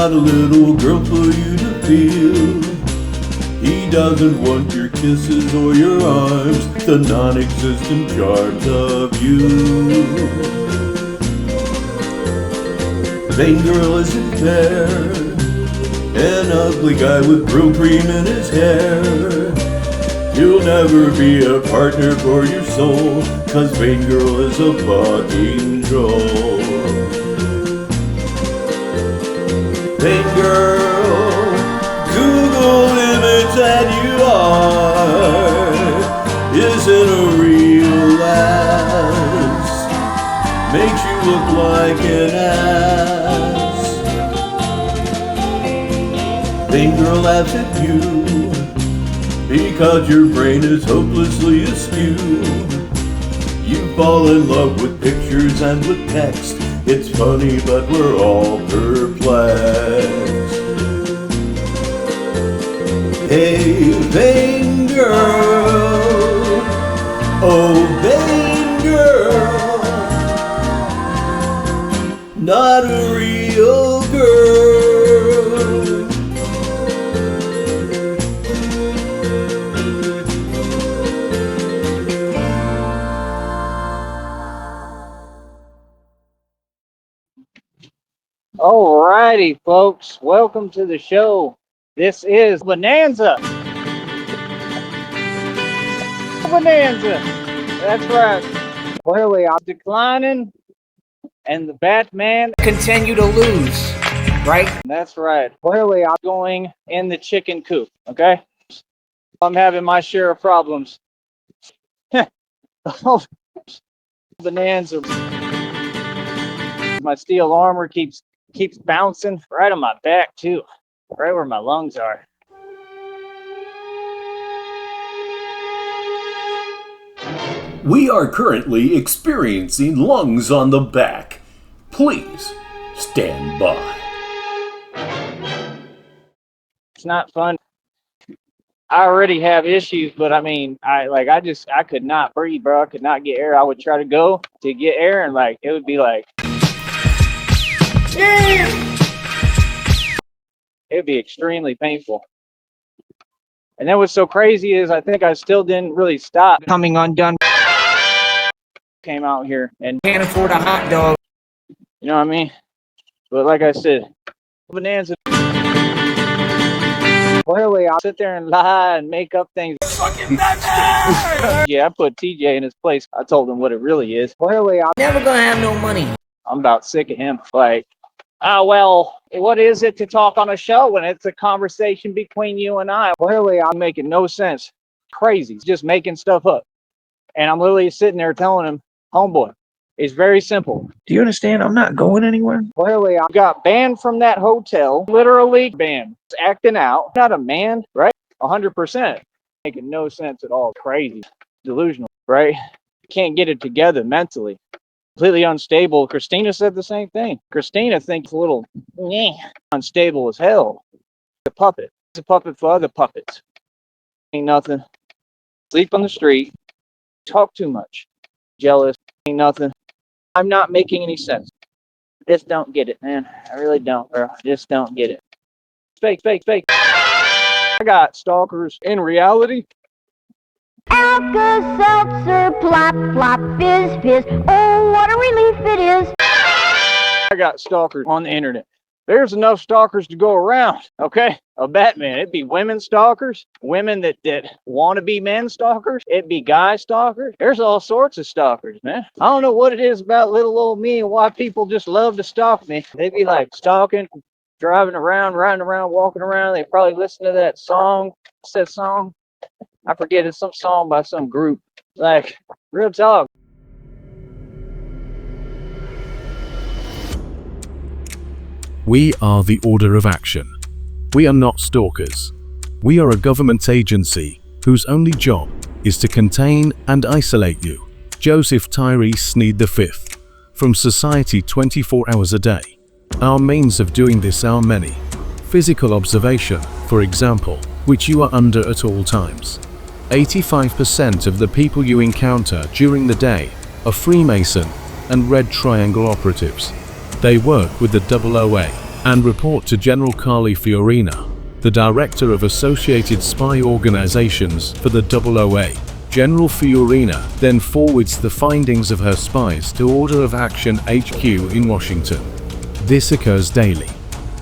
got a little girl for you to feel. He doesn't want your kisses or your arms, the non-existent charms of you. Vain girl isn't fair, an ugly guy with real cream in his hair. He'll never be a partner for your soul, 'cause vain girl is a fucking troll. Vain girl, Google image that you are isn't a real ass, makes you look like an ass. Vain girl laughs at you because your brain is hopelessly askew. You fall in love with pictures and with text. It's funny, but we're all perplexed. Hey, vain girl, oh, vain girl, not a real girl. Alrighty, folks, welcome to the show. This is Bonanza. Bonanza. That's right. Clearly, I'm declining, and the Batman continue to lose, right? That's right. Clearly, I'm going in the chicken coop, okay? I'm having my share of problems. Bonanza. My steel armor keeps bouncing right on my back, too. Right where my lungs are. We are currently experiencing lungs on the back. Please stand by. It's not fun. I already have issues, but I mean, I could not breathe, bro. I could not get air. I would try to go to get air, and it would be like, it'd be extremely painful. And then what's so crazy is I think I still didn't really stop coming undone. Came out here and Can't afford a hot dog. you know what I mean? But like I said, Bonanza. Clearly, I'll sit there and lie and make up things. Fucking Madman! Yeah, I put TJ in his place. I told him what it really is. Clearly, I'm Never gonna have no money. about sick of him. Well, what is it to talk on a show when it's a conversation between you and I? Clearly, I'm making no sense. Crazy. Just making stuff up. And I'm literally sitting there telling him, homeboy, it's very simple. Do you understand? I'm not going anywhere. Clearly, I got banned from that hotel. Literally banned. Acting out. Not a man, right? 100%. Making no sense at all. Crazy. Delusional, right? Can't get it together mentally. Completely unstable. Christina said the same thing. Christina thinks a little unstable as hell. The puppet. It's a puppet for other puppets. Ain't nothing. Sleep on the street. Talk too much. Jealous. Ain't nothing. I'm not making any sense. Just don't get it, man. I really don't, bro. Just don't get it. Fake. I got stalkers in reality. Alka-Seltzer, plop, plop, fizz, fizz. Oh, what a relief it is. I got stalkers on the internet. There's enough stalkers to go around, okay? A Batman. It'd be women stalkers, women that want to be men stalkers. It'd be guy stalkers. There's all sorts of stalkers, man. I don't know what it is about little old me and why people just love to stalk me. They'd be stalking, driving around, riding around, walking around. They probably listen to that song. What's that song? I forget. It's some song by some group. Real talk. We are the Order of Action. We are not stalkers. We are a government agency whose only job is to contain and isolate you. Joseph Tyree Sneed V. From Society 24 hours a day. Our means of doing this are many. Physical observation, for example, which you are under at all times. 85% of the people you encounter during the day are Freemason and Red Triangle operatives. They work with the OOA and report to General Carly Fiorina, the director of Associated Spy Organizations for the OOA. General Fiorina then forwards the findings of her spies to Order of Action HQ in Washington. This occurs daily.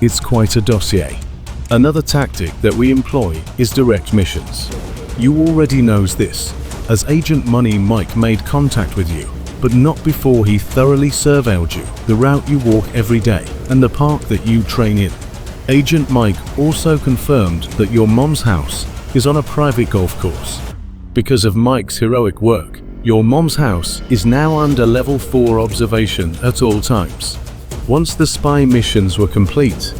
It's quite a dossier. Another tactic that we employ is direct missions. You already knows this, as Agent Money Mike made contact with you, but not before he thoroughly surveilled you, the route you walk every day, and the park that you train in. Agent Mike also confirmed that your mom's house is on a private golf course. Because of Mike's heroic work, your mom's house is now under level 4 observation at all times. Once the spy missions were complete,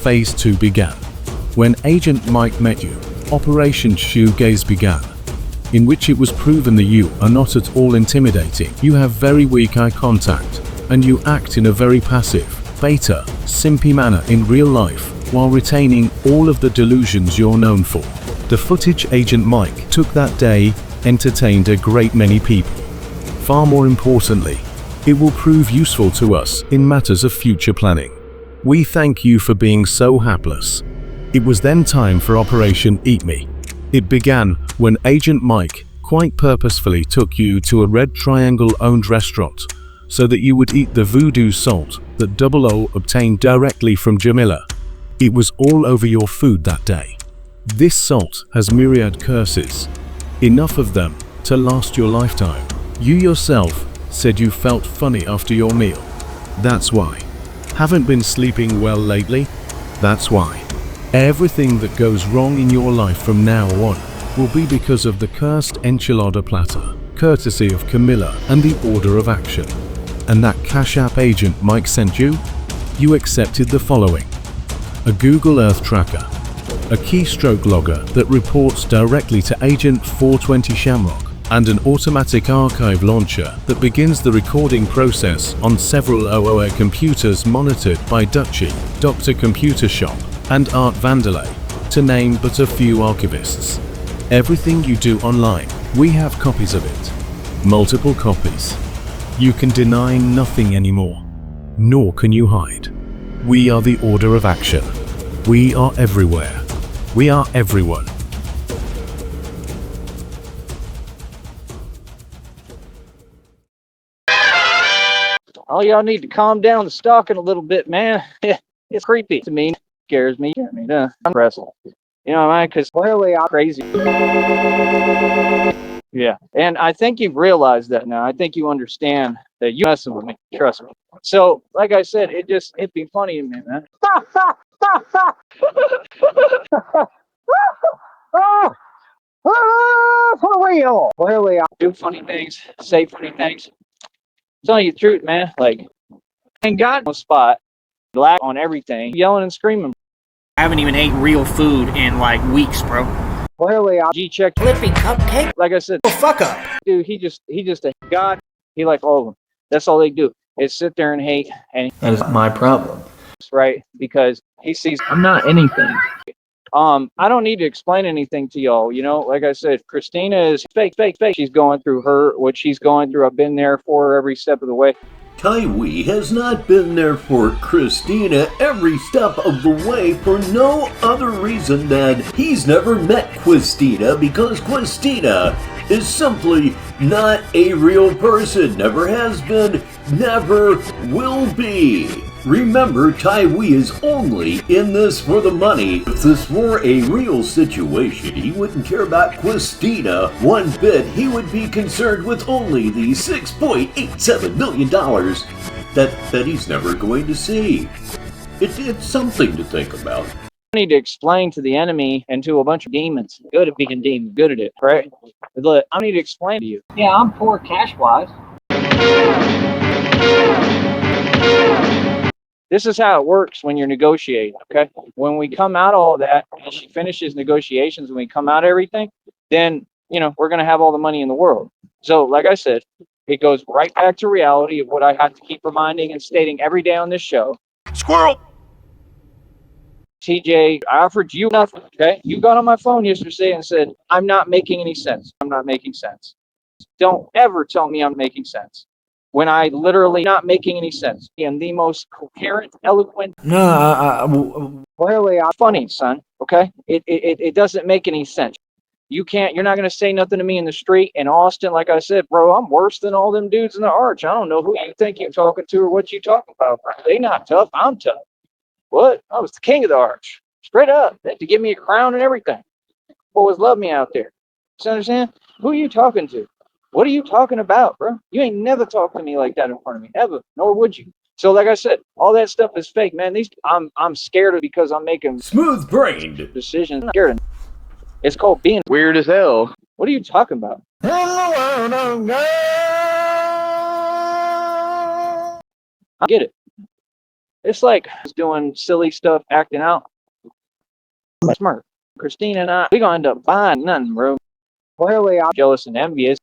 Phase 2 began. When Agent Mike met you, Operation Shoegaze began, in which it was proven that you are not at all intimidating. You have very weak eye contact, and you act in a very passive, beta, simpy manner in real life, while retaining all of the delusions you're known for. The footage Agent Mike took that day entertained a great many people. Far more importantly, it will prove useful to us in matters of future planning. We thank you for being so hapless. It was then time for Operation Eat Me. It began when Agent Mike quite purposefully took you to a Red Triangle-owned restaurant so that you would eat the voodoo salt that 00 obtained directly from Jamila. It was all over your food that day. This salt has myriad curses, enough of them to last your lifetime. You yourself said you felt funny after your meal. That's why. Haven't been sleeping well lately? That's why. Everything that goes wrong in your life from now on will be because of the cursed enchilada platter, courtesy of Camilla and the Order of Action. And that Cash App Agent Mike sent you? You accepted the following: a Google Earth tracker, a keystroke logger that reports directly to Agent 420 Shamrock, and an automatic archive launcher that begins the recording process on several OOA computers monitored by Dutchie, Dr. Computer Shop, and Art Vanderlei, to name but a few archivists. Everything you do online, we have copies of it. Multiple copies. You can deny nothing anymore, nor can you hide. We are the Order of Action. We are everywhere. We are everyone. All y'all need to calm down the stalking a little bit, man. It's creepy to me. Scares me. I'm wrestle. You know what I mean? Because clearly I'm crazy. Yeah. And I think you've realized that now. I think you understand that you're messing with me. Trust me. So, like I said, it'd be funny to me, man. For real. Clearly I do funny things, say funny things. Telling you the truth, man. Like, ain't got no spot. Black on everything. Yelling and screaming. I haven't even ate real food in like weeks, bro. Clearly, I G-checked. Flippy cupcake? Like I said, Oh, fuck up. dude, he just a god. He like all of them. That's all they do is sit there and hate. And That is my problem. right, because he sees. I'm not anything. I don't need to explain anything to y'all. You know, like I said, Christina is fake. She's going through what she's going through. I've been there for her every step of the way. Tywee has not been there for Christina every step of the way for no other reason than he's never met Christina, because Christina is simply not a real person. Never has been, never will be. Remember, Tywee is only in this for the money. If this were a real situation, he wouldn't care about Christina one bit. He would be concerned with only the $6.87 million that he's never going to see. It's something to think about. I need to explain to the enemy and to a bunch of demons. Good at being demons, good at it, right? Look, I need to explain to you. Yeah, I'm poor cash-wise. This is how it works when you're negotiating, okay? When we come out all that, and she finishes negotiations, and we come out everything, then, you know, we're going to have all the money in the world. So, like I said, it goes right back to reality of what I have to keep reminding and stating every day on this show. Squirrel! TJ, I offered you nothing, okay? You got on my phone yesterday and said, I'm not making any sense. I'm not making sense. Don't ever tell me I'm making sense. when I literally not making any sense. And the most coherent, eloquent. Clearly, I'm funny, son. Okay, it doesn't make any sense. You're not gonna say nothing to me in the street in Austin. Like I said, bro, I'm worse than all them dudes in the arch. I don't know who you think you're talking to or what you talking about. They not tough. I'm tough. What? I was the king of the arch. Straight up. They had to give me a crown and everything. Boys love me out there. You understand? Who are you talking to? What are you talking about, bro? You ain't never talked to me like that in front of me, ever. Nor would you. So, like I said, all that stuff is fake, man. I'm scared of because I'm making Smooth-brained decisions. I'm scared. It's called being weird as hell. What are you talking about? I get it. It's like doing silly stuff, acting out. I'm smart. Christina and I, we gonna end up buying nothing, bro. Clearly, I'm jealous and envious.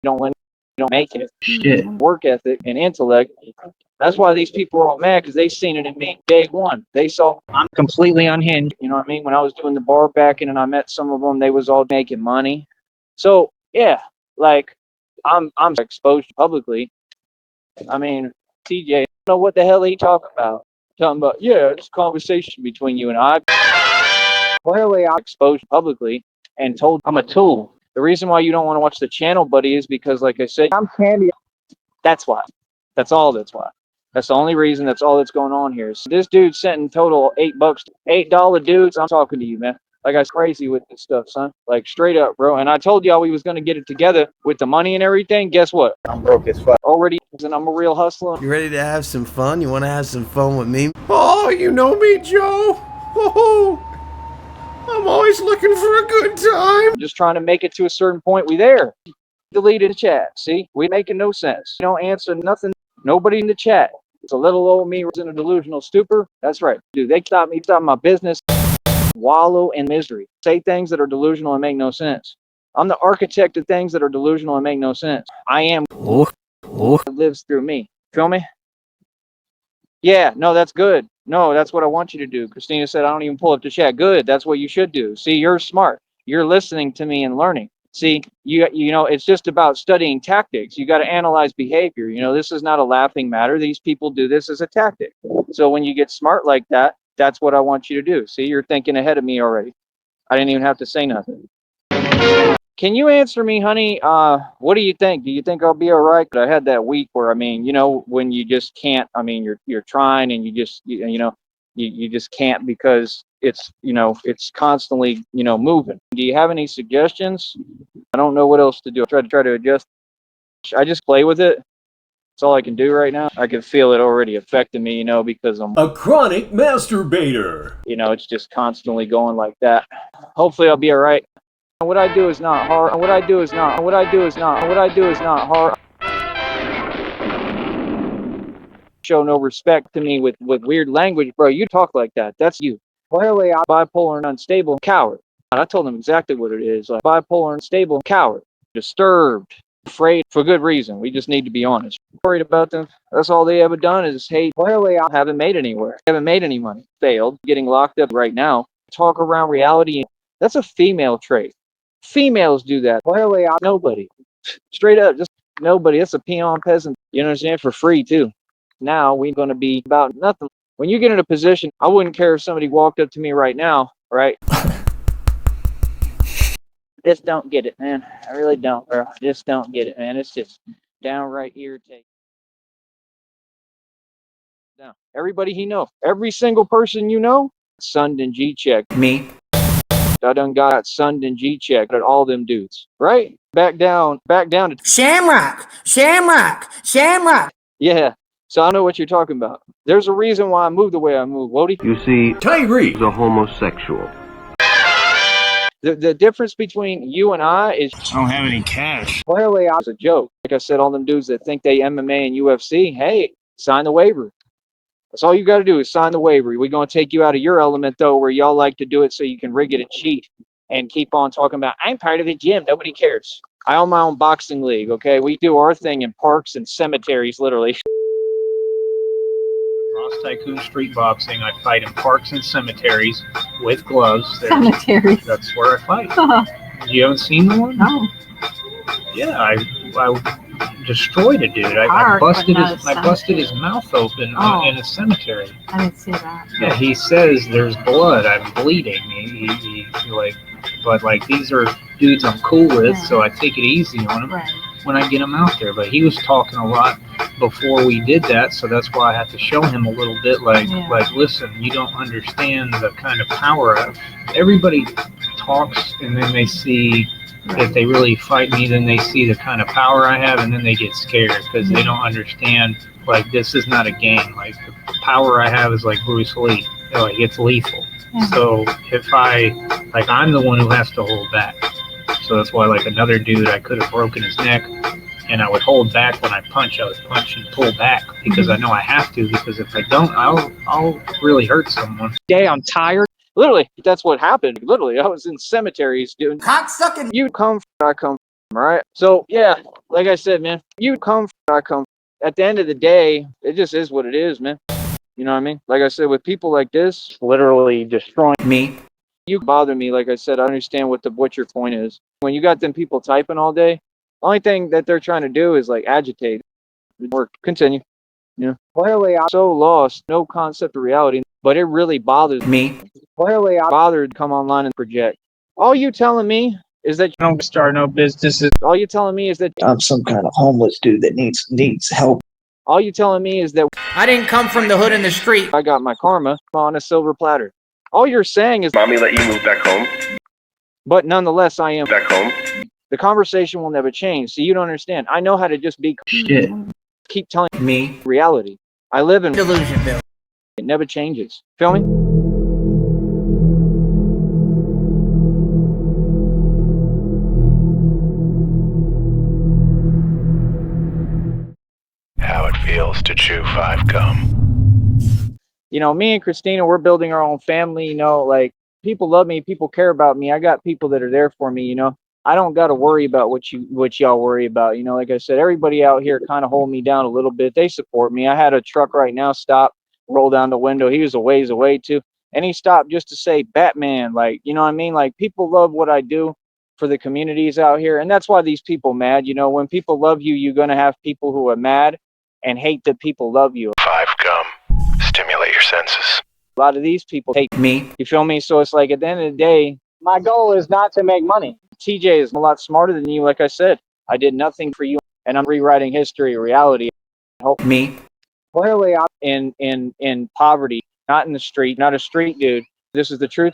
You don't win, you don't make it. Shit. Work ethic and intellect. That's why these people are all mad, because they seen it in me day one. They saw I'm completely unhinged. You know what I mean? When I was doing the bar backing and I met some of them, they was all making money. So yeah, like I'm exposed publicly. I mean, TJ, I don't know what the hell he talking about. Talking about, yeah, it's a conversation between you and I. Clearly, I exposed publicly and told I'm a tool. The reason why you don't want to watch the channel, buddy, is because, like I said, I'm candy. That's why. That's all. That's why. That's the only reason. That's all that's going on here. So this dude sent in total $8 dudes. I'm talking to you, man. Like, I was crazy with this stuff, son. Like, straight up, bro. And I told y'all we was going to get it together with the money and everything. Guess what? I'm broke as fuck already, and I'm a real hustler. You ready to have some fun? You want to have some fun with me? Oh, you know me, Joe. Oh, I'm always looking for a good time. Just trying to make it to a certain point. We there. Deleted the chat. See? We making no sense. You don't answer nothing. Nobody in the chat. It's a little old me was in a delusional stupor. That's right. Dude, they stop my business. Wallow in misery. Say things that are delusional and make no sense. I'm the architect of things that are delusional and make no sense. I am that lives through me. Feel me? Yeah, no, that's good. No, that's what I want you to do. Christina said, I don't even pull up the chat. Good. That's what you should do. See, you're smart. You're listening to me and learning. See, you know, it's just about studying tactics. You got to analyze behavior. You know, this is not a laughing matter. These people do this as a tactic. So when you get smart like that, that's what I want you to do. See, you're thinking ahead of me already. I didn't even have to say nothing. Can you answer me, honey? What do you think? Do you think I'll be all right? I had that week where, I mean, you know, when you just can't, I mean, you're trying and you just, you know, you just can't because it's, you know, it's constantly, you know, moving. Do you have any suggestions? I don't know what else to do. I try to adjust. I just play with it. That's all I can do right now. I can feel it already affecting me, you know, because I'm a chronic masturbator. You know, it's just constantly going like that. Hopefully I'll be all right. What I do is not hard. What I do is not hard. Show no respect to me with weird language, bro. You talk like that. That's you. Clearly, I'm bipolar and unstable coward. I told them exactly what it is. Like, bipolar and unstable coward. Disturbed. Afraid for good reason. We just need to be honest. Worried about them. That's all they ever done is hate. Clearly, I haven't made anywhere. Haven't made any money. Failed. Getting locked up right now. Talk around reality. That's a female trait. Females do that. Clearly, I'm nobody. Straight up, just nobody. That's a peon peasant. You understand? For free too. Now we're going to be about nothing. When you get in a position, I wouldn't care if somebody walked up to me right now, right? Just don't get it, man. I really don't, bro. Just don't get it, man. It's just downright irritating. Now, everybody he know, every single person you know, sunned and G-check. Me. I done got sunned and G-checked at all them dudes, right? Back down to Shamrock. yeah. So I know what you're talking about. There's a reason why I moved the way I moved, Wody. You see, Tyree is a homosexual. The difference between you and I is I don't have any cash. clearly I was a joke. Like I said, all them dudes that think they MMA and UFC, hey, sign the waiver. That's all you got to do is sign the waiver. We're going to take you out of your element, though, where y'all like to do it so you can rig it and cheat and keep on talking about, I'm part of the gym. Nobody cares. I own my own boxing league, okay? We do our thing in parks and cemeteries, literally. Ross Tycoon Street Boxing. I fight in parks and cemeteries with gloves. Cemeteries. That's where I fight. You haven't seen the one? No. Yeah, I destroyed a dude. I busted his mouth open in a cemetery. I didn't see that. Yeah, he says there's blood. I'm bleeding. He like, but like these are dudes I'm cool with, so I take it easy on them when I get them out there. But he was talking a lot before we did that, so that's why I had to show him a little bit. Like listen, you don't understand the kind of power everybody talks, and then they see. If they really fight me, then they see the kind of power I have, and then they get scared because they don't understand, like, this is not a game. Like, the power I have is like Bruce Lee. Like, it's lethal. So if I'm the one who has to hold back. So that's why, like, another dude, I could have broken his neck, and I would hold back when I punch. I would punch and pull back because I know I have to, because if I don't, I'll really hurt someone. Day, I'm tired. Literally, that's what happened. Literally, I was in cemeteries doing cocksucking. You come from, I come from, right? So, yeah, like I said, man, you come from, I come from. At the end of the day, it just is what it is, man. You know what I mean? Like I said, with people like this, literally destroying me. You bother me, like I said, I understand what your point is. When you got them people typing all day, the only thing that they're trying to do is, like, agitate. Or continue. You know? Clearly, I'm so lost, no concept of reality, but it really bothers me. Clearly, I'm bothered to come online and project. All you telling me is that you don't start no businesses. All you telling me is that I'm some kind of homeless dude that needs help. All you telling me is that I didn't come from the hood in the street. I got my karma on a silver platter. All you're saying is, Mommy let you move back home? But nonetheless, I am back home. The conversation will never change. So you don't understand. I know how to just be shit. Keep telling me reality. I live in delusion, Bill. It never changes. Feel me? How it feels to chew 5 gum. You know, me and Christina, we're building our own family. You know, like, people love me, people care about me. I got people that are there for me. You know, I don't got to worry about what y'all worry about. You know, like I said, everybody out here kind of hold me down a little bit. They support me. I had a truck right now stop, roll down the window. He was a ways away too, and he stopped just to say Batman. Like, you know what I mean? Like, people love what I do for the communities out here, and that's why these people mad. You know, when people love you, you're gonna have people who are mad and hate that people love you. 5 gum. Stimulate your senses. A lot of these people hate me. You feel me? So it's like, at the end of the day, my goal is not to make money. TJ is a lot smarter than you. Like I said, I did nothing for you, and I'm rewriting history, reality. Help me. Clearly, I'm in poverty, not in the street, not a street dude. This is the truth.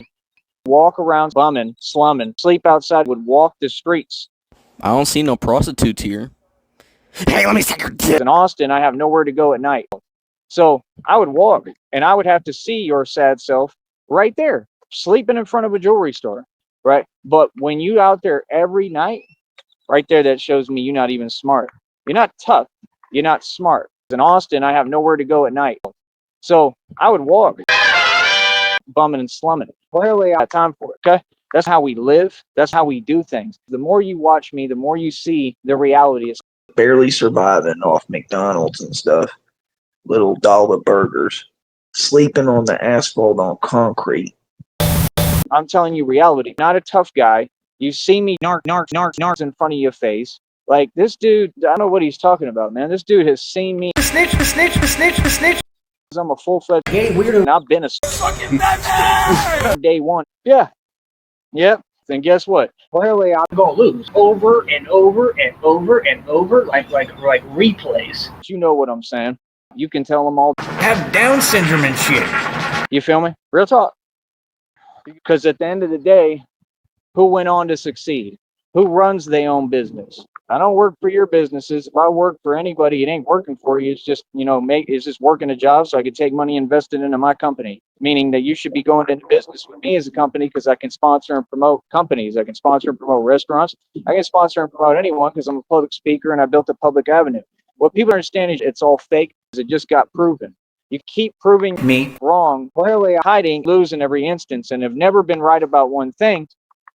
Walk around bumming, slumming, sleep outside, would walk the streets. I don't see no prostitutes here. Hey, let me take your dick. In Austin, I have nowhere to go at night. So I would walk, and I would have to see your sad self right there, sleeping in front of a jewelry store, right? But when you out there every night, right there, that shows me you're not even smart. You're not tough. You're not smart. In Austin, I have nowhere to go at night. So I would walk, bumming and slumming. Clearly, I have time for it, okay? That's how we live. That's how we do things. The more you watch me, the more you see the reality is. Barely surviving off McDonald's and stuff. Little dollar burgers. Sleeping on the asphalt on concrete. I'm telling you reality. Not a tough guy. You see me narc in front of your face. Like, this dude, I don't know what he's talking about, man. This dude has seen me. Snitch. I'm a full-fledged gay weirdo. And I've been a fucking Batman! Day one. Yeah. Yep. Then guess what? Clearly, I'm gonna lose over and over and over and over, like replays. You know what I'm saying. You can tell them all. Have Down syndrome and shit. You feel me? Real talk. Because at the end of the day, who went on to succeed? Who runs their own business? I don't work for your businesses. If I work for anybody, it ain't working for you. It's just, you know, it's just working a job so I can take money invested into my company. Meaning that you should be going into business with me as a company because I can sponsor and promote companies. I can sponsor and promote restaurants. I can sponsor and promote anyone because I'm a public speaker and I built a public avenue. What people understand is it's all fake because it just got proven. You keep proving me wrong, clearly hiding, losing every instance, and have never been right about one thing.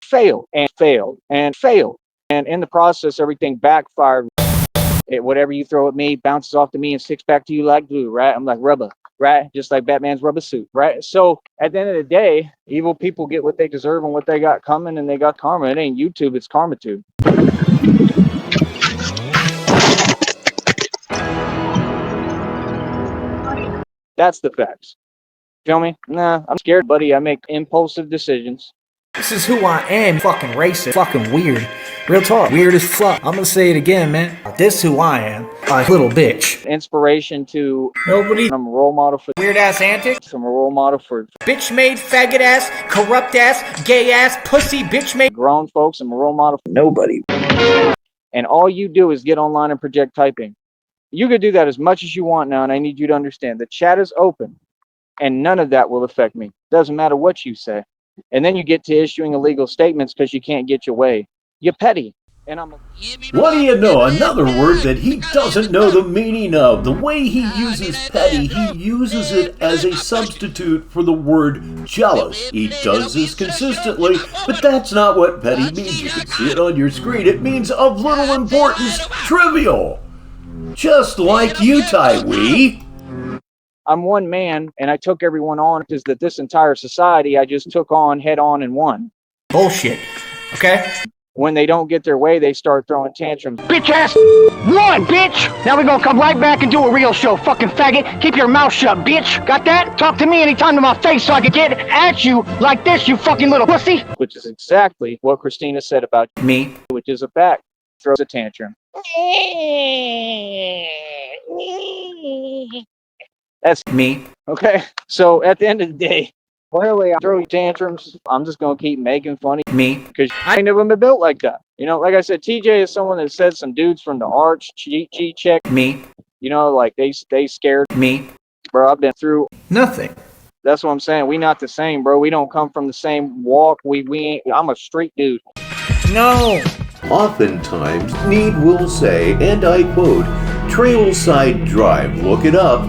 Failed and failed and failed. And in the process, everything backfired. Whatever you throw at me bounces off to me and sticks back to you like glue, right? I'm like rubber, right? Just like Batman's rubber suit, right? So at the end of the day, evil people get what they deserve and what they got coming, and they got karma. It ain't YouTube, it's KarmaTube. That's the facts. Feel me? Nah, I'm scared, buddy. I make impulsive decisions. This is who I am, fucking racist, fucking weird. Real talk, weird as fuck. I'm gonna say it again, man. This is who I am, a little bitch. Inspiration to nobody. I'm a role model for weird ass antics. I'm a role model for bitch made, faggot ass, corrupt ass, gay ass, pussy, bitch made. Grown folks. I'm a role model for nobody. And all you do is get online and project typing. You could do that as much as you want now, and I need you to understand the chat is open, and none of that will affect me. Doesn't matter what you say. And then you get to issuing illegal statements because you can't get your way. You're petty. And I'm what do you know? Another word that he doesn't know the meaning of. The way he uses petty, he uses it as a substitute for the word jealous. He does this consistently, but that's not what petty means. You can see it on your screen. It means of little importance, trivial. Just like you, Tywee. I'm one man, and I took everyone on because that this entire society I just took on head on and won. Bullshit. Okay? When they don't get their way, they start throwing tantrums. Bitch ass one, bitch! Now we're gonna come right back and do a real show, fucking faggot. Keep your mouth shut, bitch. Got that? Talk to me anytime to my face so I can get at you like this, you fucking little pussy. Which is exactly what Christina said about me. Which is a back. Throws a tantrum. That's me. Okay. So at the end of the day, clearly I throw tantrums. I'm just gonna keep making funny. Me. Because I never been built like that. You know, like I said, TJ is someone that said some dudes from the arch cheat check. Me. You know, like they scared me. Bro, I've been through nothing. That's what I'm saying. We not the same, bro. We don't come from the same walk. We ain't. I'm a street dude. No. Oftentimes, Sneed will say, and I quote, Trailside Drive, look it up,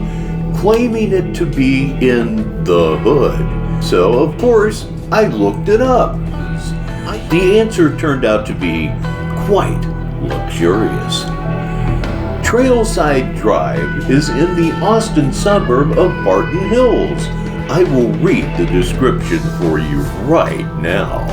claiming it to be in the hood. So, of course, I looked it up. The answer turned out to be quite luxurious. Trailside Drive is in the Austin suburb of Barton Hills. I will read the description for you right now.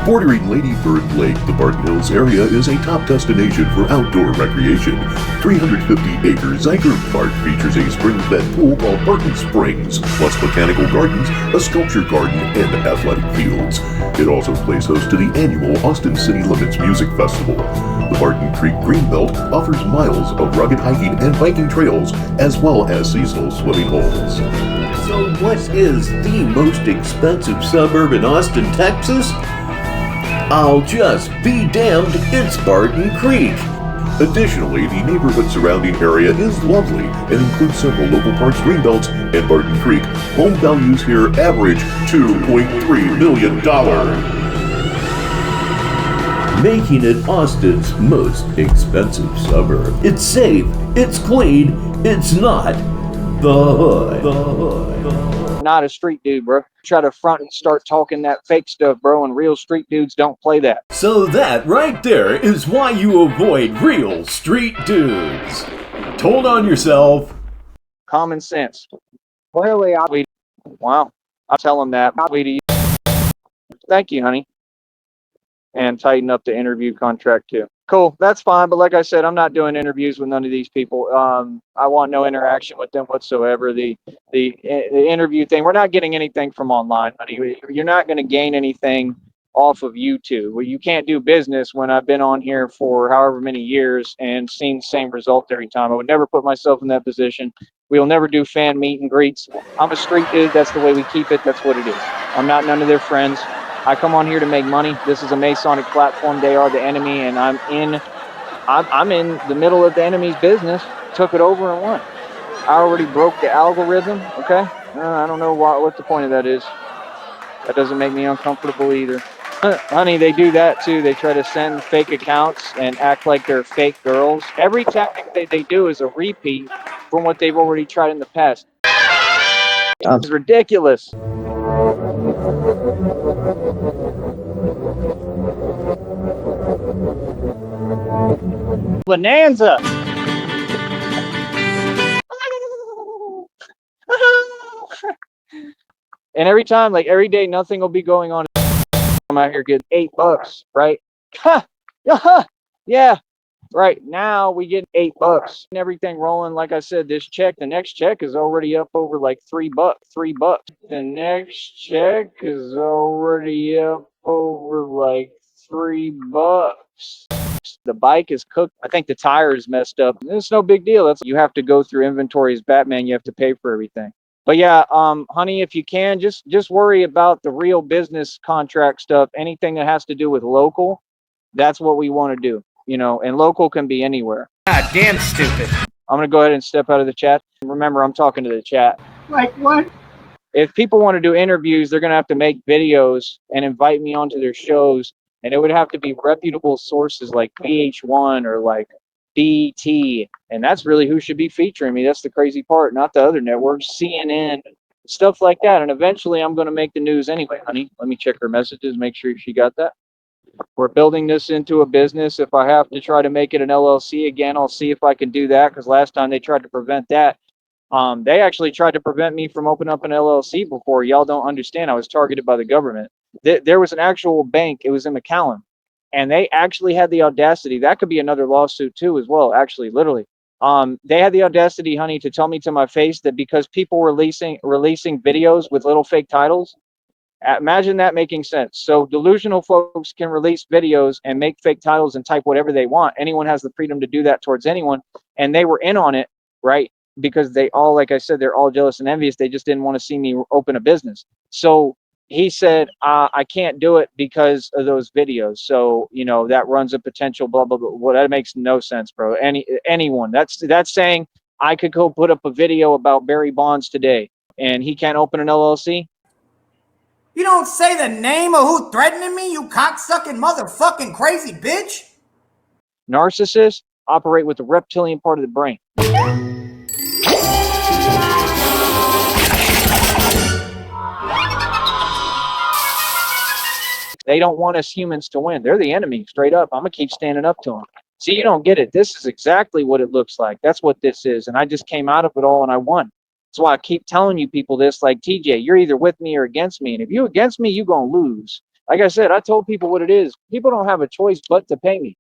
Bordering Lady Bird Lake, the Barton Hills area is a top destination for outdoor recreation. 350 acre Zyger Park features a spring-fed pool called Barton Springs, plus botanical gardens, a sculpture garden, and athletic fields. It also plays host to the annual Austin City Limits Music Festival. The Barton Creek Greenbelt offers miles of rugged hiking and biking trails, as well as seasonal swimming holes. So what is the most expensive suburb in Austin, Texas? I'll just be damned, it's Barton Creek. Additionally, the neighborhood surrounding area is lovely and includes several local parks, greenbelts, and Barton Creek. Home values here average $2.3 million. Making it Austin's most expensive suburb. It's safe, it's clean, it's not the hood. Not a street dude, bro. Try to front and start talking that fake stuff, bro, and real street dudes don't play that. So that right there is why you avoid real street dudes. Told on yourself. Common sense. Clearly, wow. I'll tell him that. Thank you, honey. And tighten up the interview contract too. Cool, that's fine. But like I said, I'm not doing interviews with none of these people. I want no interaction with them whatsoever. The interview thing, we're not getting anything from online, honey. You're not going to gain anything off of YouTube. Well, you can't do business when I've been on here for however many years and seen the same result every time. I would never put myself in that position. We'll never do fan meet and greets. I'm a street dude. That's the way we keep it. That's what it is. I'm not none of their friends. I come on here to make money. This is a Masonic platform. They are the enemy, and I'm in the middle of the enemy's business. Took it over and won. I already broke the algorithm. Okay, I don't know what the point of that is. That doesn't make me uncomfortable either. Honey, they do that too. They try to send fake accounts and act like they're fake girls. Every tactic they do is a repeat from what they've already tried in the past. It's ridiculous. Bonanza. And every time, like every day, nothing will be going on. I'm out here getting $8, right? Ha! Yeah. Right now we get $8 and everything rolling. Like I said, this check, the next check is already up over like $3. $3. The next check is already up over like $3. The bike is cooked. I think the tire is messed up. It's no big deal. That's, you have to go through inventory as Batman. You have to pay for everything. But yeah, honey, if you can, just worry about the real business contract stuff. Anything that has to do with local, that's what we want to do. You know, and local can be anywhere. God damn stupid. I'm gonna go ahead and step out of the chat. Remember, I'm talking to the chat. Like what? If people want to do interviews, they're gonna have to make videos and invite me onto their shows, and it would have to be reputable sources like VH1 or like BT, and that's really who should be featuring me. That's the crazy part, not the other networks, CNN, stuff like that. And eventually, I'm gonna make the news anyway, honey. Let me check her messages, make sure she got that. We're building this into a business. If I have to try to make it an LLC again, I'll see if I can do that, because last time they tried to prevent that. They actually tried to prevent me from opening up an LLC before. Y'all don't understand. I was targeted by the government. There was an actual bank. It was in McAllen. And they actually had the audacity. That could be another lawsuit too as well, actually, literally. They had the audacity, honey, to tell me to my face that because people were releasing videos with little fake titles, imagine that making sense. So delusional folks can release videos and make fake titles and type whatever they want. Anyone has the freedom to do that towards anyone. And they were in on it, right? Because they all, like I said, they're all jealous and envious. They just didn't want to see me open a business. So he said, I can't do it because of those videos. So, you know, that runs a potential blah, blah, blah. Well, that makes no sense, bro. Anyone. That's saying I could go put up a video about Barry Bonds today and he can't open an LLC. You don't say the name of who threatening me, you cocksucking motherfucking crazy bitch. Narcissists operate with the reptilian part of the brain. They don't want us humans to win. They're the enemy, straight up. I'm going to keep standing up to them. See, you don't get it. This is exactly what it looks like. That's what this is. And I just came out of it all and I won. That's why I keep telling you people this, like, TJ, you're either with me or against me. And if you're against me, you're going to lose. Like I said, I told people what it is. People don't have a choice but to pay me.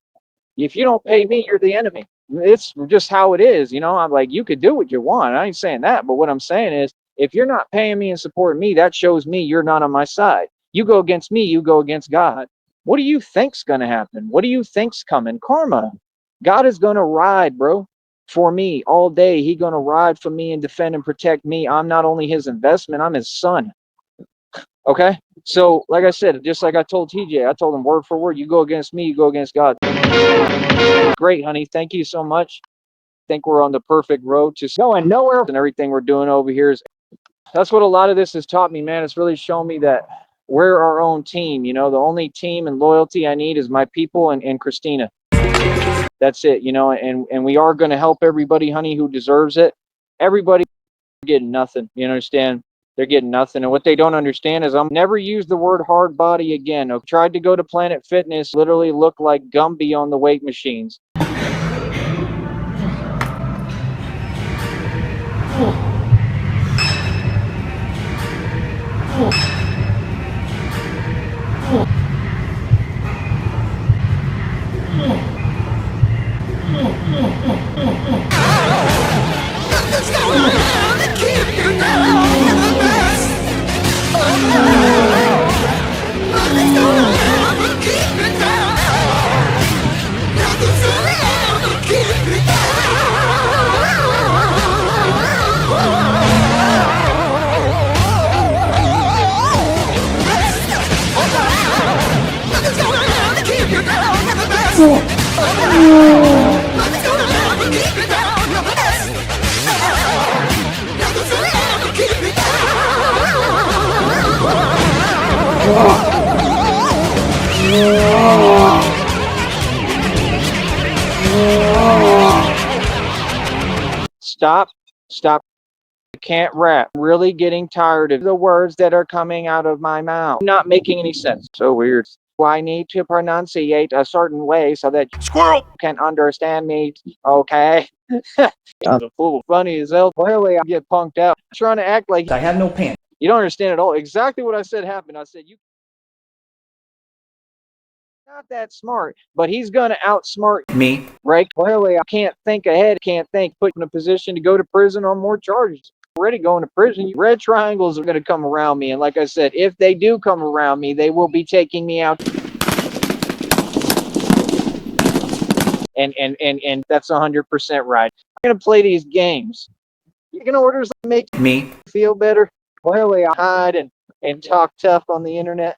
If you don't pay me, you're the enemy. It's just how it is. You know, I'm like, you could do what you want. I ain't saying that. But what I'm saying is, if you're not paying me and supporting me, that shows me you're not on my side. You go against me, you go against God. What do you think's going to happen? What do you think's coming? Karma. God is going to ride, bro, for me all day. He's going to ride for me and defend and protect me. I'm not only his investment, I'm his son. Okay? So, like I said, just like I told TJ, I told him word for word, you go against me, you go against God. Great, honey. Thank you so much. I think we're on the perfect road to going nowhere. And everything we're doing over here is, that's what a lot of this has taught me, man. It's really shown me that we're our own team. You know, the only team and loyalty I need is my people and Christina. That's it, you know, and we are going to help everybody, honey, who deserves it. Everybody getting nothing. You understand? They're getting nothing. And what they don't understand is I'm never use the word hard body again. I tried to go to Planet Fitness, literally looked like Gumby on the weight machines. Stop. I can't rap. I'm really getting tired of the words that are coming out of my mouth. Not making any sense. So weird. I need to pronunciate a certain way so that squirrel can understand me. Okay. The fool. Funny as hell. Clearly I get punked out. Trying to act like I have no pants. You don't understand at all. Exactly what I said happened. I said, you Not that smart, but he's gonna outsmart Me. right? Clearly, I can't think ahead, can't think, put in a position to go to prison on more charges. Already going to prison, red triangles are gonna come around me, and like I said, if they do come around me, they will be taking me out. And that's 100% right. I'm gonna play these games. You're gonna orders that make me feel better. Clearly, I hide and talk tough on the internet.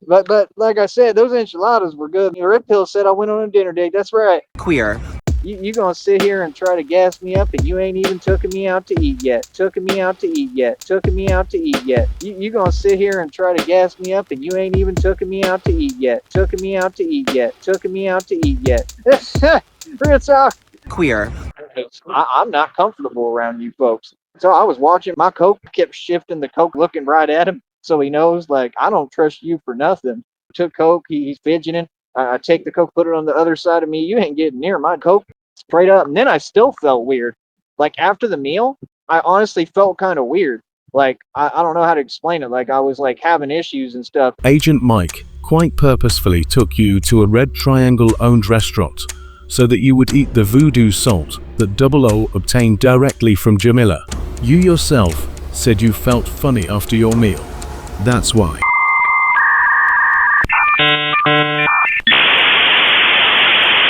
But like I said, those enchiladas were good. Red Pill said I went on a dinner date. That's right. Queer. You gonna sit here and try to gas me up, and you ain't even taking me out to eat yet. Taking me out to eat yet. Taking me out to eat yet. You gonna sit here and try to gas me up, and you ain't even taking me out to eat yet. Taking me out to eat yet. Taking me out to eat yet. Real talk. Queer. I'm not comfortable around you folks. So I was watching my Coke, kept shifting the Coke, looking right at him. So he knows, like, I don't trust you for nothing. Took Coke, he's fidgeting. I take the Coke, put it on the other side of me. You ain't getting near my Coke. Straight up. And then I still felt weird. Like, after the meal, I honestly felt kind of weird. Like, I don't know how to explain it. Like, I was, like, having issues and stuff. Agent Mike quite purposefully took you to a Red Triangle-owned restaurant so that you would eat the voodoo salt that 00 obtained directly from Jamila. You yourself said you felt funny after your meal. That's why.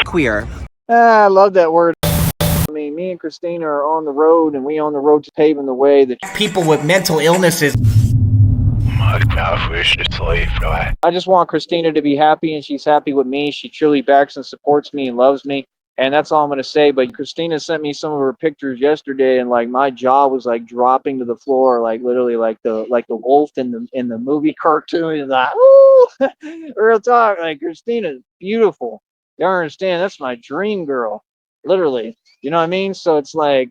Queer. I love that word. I mean, me and Christina are on the road, and we on the road to paving the way that people with mental illnesses. I just want Christina to be happy, and she's happy with me. She truly backs and supports me and loves me. And that's all I'm going to say. But Christina sent me some of her pictures yesterday, and like my jaw was like dropping to the floor, like literally like the wolf in the movie cartoon. And like, ooh, real talk. Like, Christina's beautiful. You understand? That's my dream girl, literally. You know what I mean? So it's like,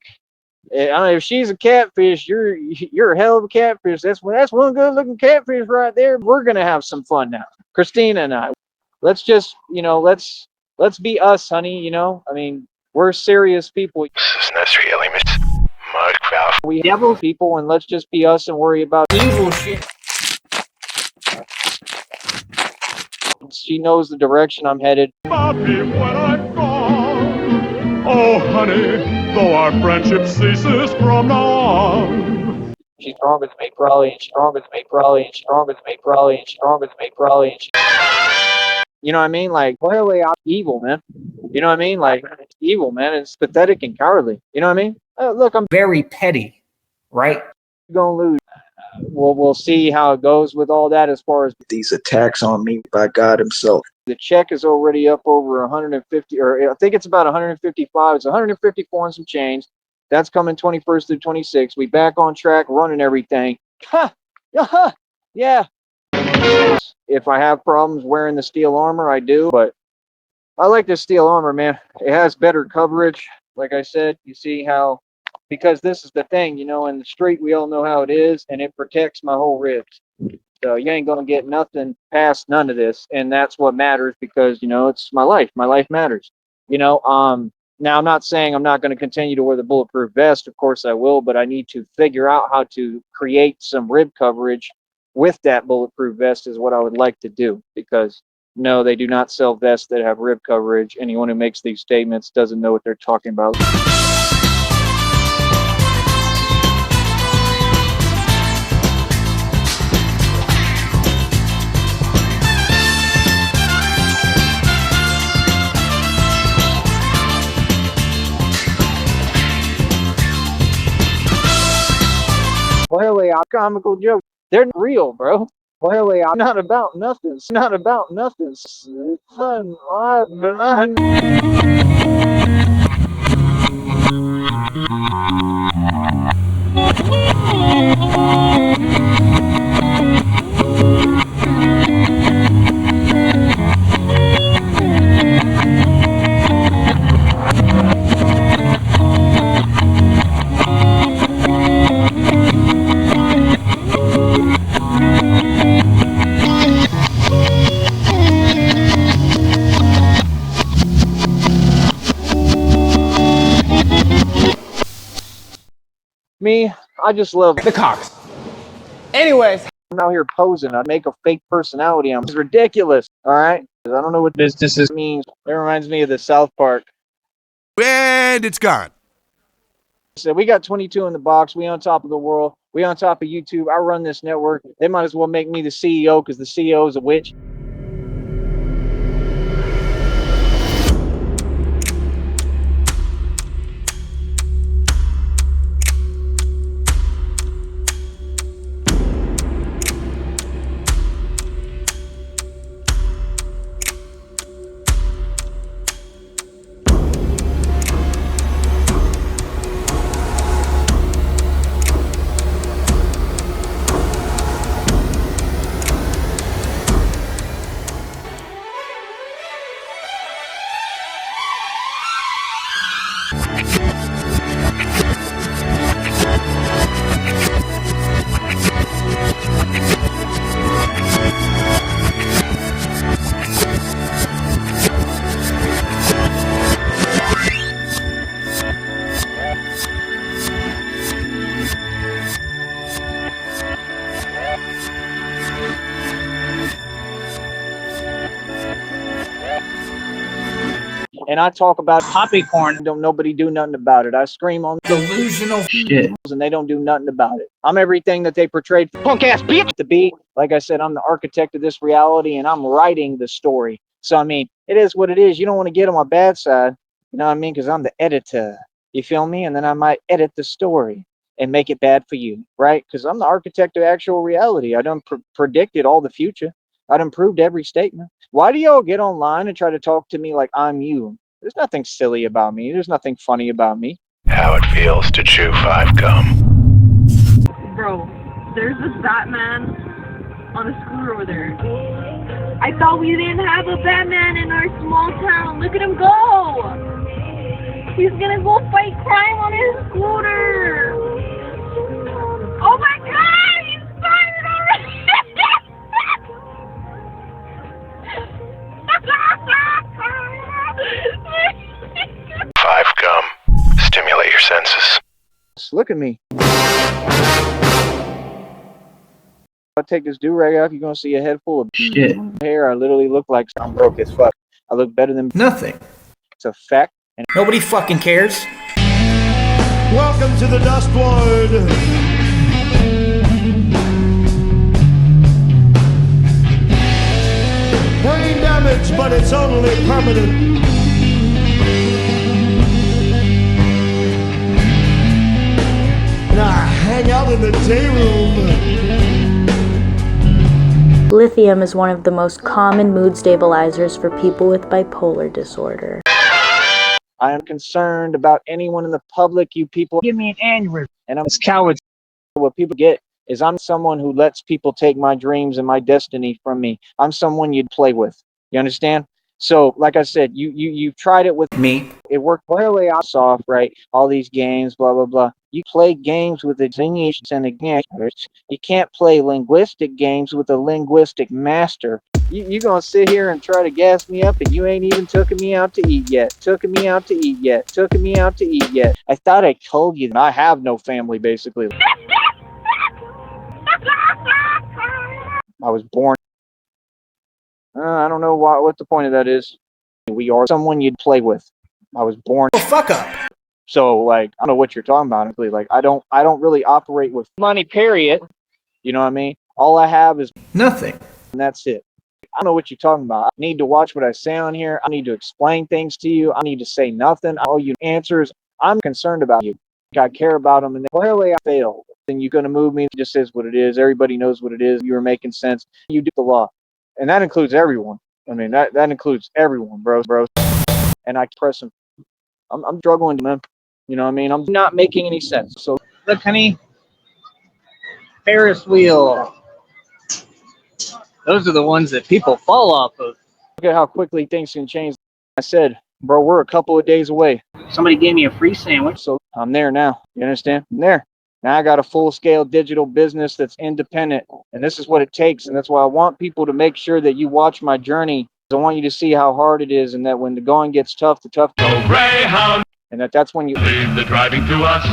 I don't know, if she's a catfish, you're a hell of a catfish. That's one good looking catfish right there. We're gonna have some fun now, Christina and I. Let's just, let's be us, honey. I mean, we're serious people. We devil people, and let's just be us and worry about evil shit. She knows the direction I'm headed. Bobby, when I'm gone. Oh, honey, though our friendship ceases from now on. She's stronger than me, probably, and stronger than me, probably, and stronger than me, probably, and stronger than me, probably. And you know what I mean? Like, clearly I'm evil, man. You know what I mean? Like, it's evil, man. It's pathetic and cowardly. You know what I mean? Look, I'm very petty, right? Gonna lose. We'll see how it goes with all that as far as these attacks on me by God himself. The check is already up over 150, or I think it's about 155. It's 154 and some change. That's coming 21st through 26th. We back on track, running everything. Yeah. If I have problems wearing the steel armor, I do, but I like this steel armor, man. It has better coverage. Like I said, you see how, because this is the thing, in the street, we all know how it is, and it protects my whole ribs. So you ain't gonna get nothing past none of this, and that's what matters, because it's my life. My life matters. Now I'm not saying I'm not going to continue to wear the bulletproof vest. Of course I will, but I need to figure out how to create some rib coverage with that bulletproof vest is what I would like to do, because no, they do not sell vests that have rib coverage. Anyone who makes these statements doesn't know what they're talking about. Clearly, a comical joke. They're real, bro. Clearly, I'm not about nothing. It's not about nothing. It's fun. Me, I just love the cocks. Anyways. I'm out here posing. I make a fake personality. It's ridiculous. All right. I don't know what businesses means. It reminds me of the South Park. And it's gone. So we got 22 in the box. We on top of the world. We on top of YouTube. I run this network. They might as well make me the CEO because the CEO is a witch. And I talk about poppy corn. Don't nobody do nothing about it. I scream on delusional shit, and they don't do nothing about it. I'm everything that they portrayed punk ass bitch to be. Like I said, I'm the architect of this reality, and I'm writing the story. So I mean, it is what it is. You don't want to get on my bad side, you know what I mean? Because I'm the editor. You feel me? And then I might edit the story and make it bad for you, right? Because I'm the architect of actual reality. I done predicted all the future. I done proved every statement. Why do y'all get online and try to talk to me like I'm you? There's nothing silly about me. There's nothing funny about me. How it feels to chew 5 gum. Bro, there's this Batman on a scooter over there. I thought we didn't have a Batman in our small town. Look at him go! He's gonna go fight crime on his scooter! Oh my god! He's fired already! 5 gum. Stimulate your senses. Just look at me. I take this do-rag off, you're gonna see a head full of shit. Hair. I literally look like I'm broke as fuck. I look better than nothing. It's a fact. And nobody fucking cares. Welcome to the Dust Ward. Brain damage, but it's only permanent. And I hang out in the day room. Lithium is one of the most common mood stabilizers for people with bipolar disorder. I am concerned about anyone in the public. You people give me an aneurysm. And I'm cowards. What people get is I'm someone who lets people take my dreams and my destiny from me. I'm someone you'd play with. You understand? So, like I said, you tried it with me. It worked clearly out soft, right? All these games, blah, blah, blah. You play games with English and experts. You can't play linguistic games with a linguistic master. You gonna sit here and try to gas me up, and you ain't even taken me out to eat yet. Taken me out to eat yet. Taken me out to eat yet. I thought I told you that I have no family, basically. I was born. I don't know what the point of that is. We are someone you'd play with. I was born. Oh, fuck up. So, like, I don't know what you're talking about. Honestly. Like, I don't really operate with money, period. You know what I mean? All I have is nothing. And that's it. I don't know what you're talking about. I need to watch what I say on here. I need to explain things to you. I need to say nothing. I owe you answers. I'm concerned about you. I care about them, and clearly I failed. Then you're going to move me. It just is what it is. Everybody knows what it is. You were making sense. You do the law. And that includes everyone. I mean, that includes everyone, bros. And I press them. I'm struggling, man. You know what I mean? I'm not making any sense. So, look, honey. Ferris wheel. Those are the ones that people fall off of. Look at how quickly things can change. I said, bro, we're a couple of days away. Somebody gave me a free sandwich. So I'm there now. You understand? I'm there. Now I got a full-scale digital business that's independent. And this is what it takes. And that's why I want people to make sure that you watch my journey. I want you to see how hard it is, and that when the going gets tough, the tough go. Greyhound. And that's when you leave the driving to us.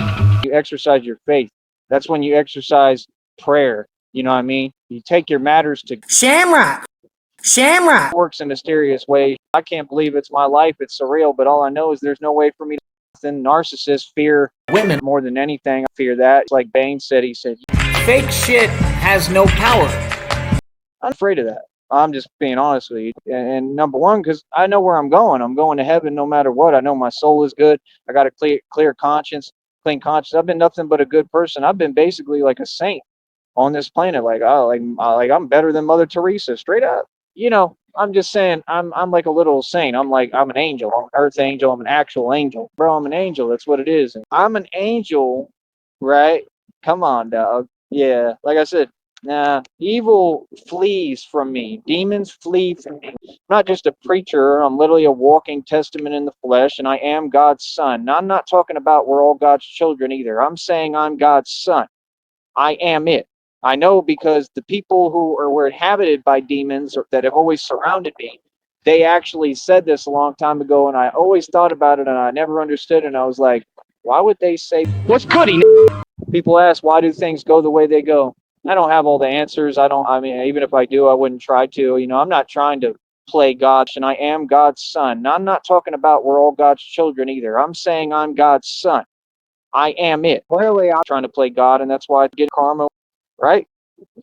You exercise your faith. That's when you exercise prayer. You know what I mean? You take your matters to Shamrock. Shamrock. Works in mysterious ways. I can't believe it's my life. It's surreal, but all I know is there's no way for me to. Then narcissists fear women more than anything. I fear that. Like Bane said, he said, fake shit has no power. I'm afraid of that. I'm just being honest with you. And number one, because I know where I'm going. I'm going to heaven no matter what. I know my soul is good. I got a clear conscience, clean conscience. I've been nothing but a good person. I've been basically like a saint on this planet. Like I'm better than Mother Teresa, straight up. You know, I'm just saying, I'm like a little saint. I'm an angel. I'm an earth angel. I'm an actual angel. Bro, I'm an angel. That's what it is. I'm an angel, right? Come on, dog. Yeah, like I said, nah, evil flees from me. Demons flee from me. I'm not just a preacher. I'm literally a walking testament in the flesh, and I am God's son. Now, I'm not talking about we're all God's children either. I'm saying I'm God's son. I am it. I know because the people who were inhabited by demons that have always surrounded me, they actually said this a long time ago, and I always thought about it, and I never understood it, and I was like, why would they say, what's goody? People ask, why do things go the way they go? I don't have all the answers. I mean, even if I do, I wouldn't try to. You know, I'm not trying to play God, and I am God's son. Now, I'm not talking about we're all God's children either. I'm saying I'm God's son. I am it. Clearly, I'm trying to play God, and that's why I get karma. Right?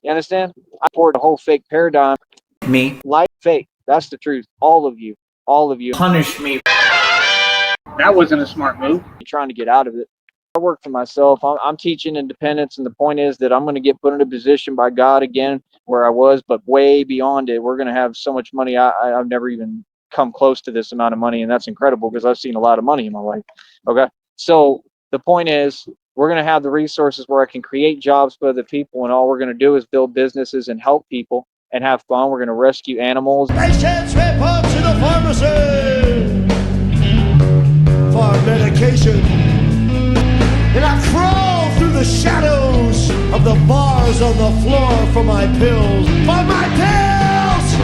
You understand? I poured the whole fake paradigm. Me. Life fake. That's the truth. All of you. All of you. Punish me. That wasn't a smart move. You're trying to get out of it. I work for myself. I'm teaching independence, and the point is that I'm going to get put in a position by God again where I was, but way beyond it. We're going to have so much money. I've never even come close to this amount of money, and that's incredible because I've seen a lot of money in my life. Okay? So the point is, we're going to have the resources where I can create jobs for other people, and all we're going to do is build businesses and help people and have fun. We're going to rescue animals. Patients report to the pharmacy for medication. And I crawl through the shadows of the bars on the floor for my pills. For my pills!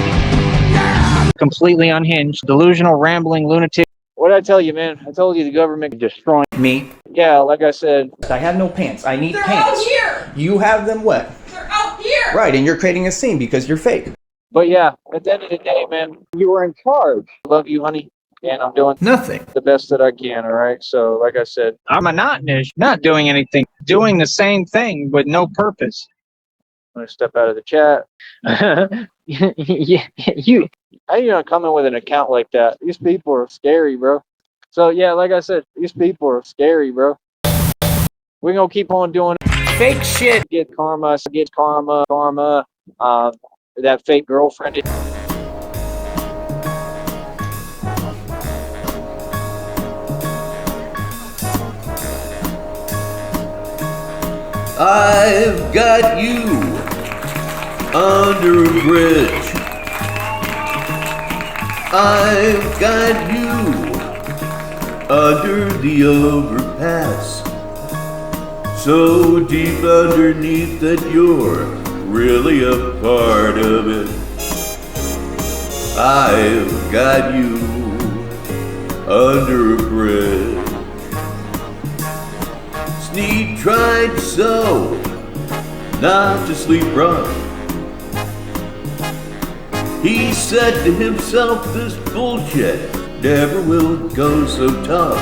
Yeah! Completely unhinged, delusional, rambling lunatic. What did I tell you, man? I told you the government destroying me. Yeah, like I said, I have no pants. I need They're pants. out here! You have them wet. They're out here! Right, and you're creating a scene because you're fake. But yeah, at the end of the day, man, you were in charge. Love you, honey. And I'm doing nothing. The best that I can, all right? So, like I said, I'm monotonous, not doing anything, doing the same thing with no purpose. I'm going to step out of the chat. How you gonna come in with an account like that? These people are scary, bro. So, yeah, like I said, these people are scary, bro. We're going to keep on doing fake shit. Get karma, that fake girlfriend. I've got you under a bridge. I've got you under the overpass. So deep underneath that you're really a part of it. I've got you under a bridge. Sneed tried so not to sleep rough. He said to himself, this bullshit never will go so tough.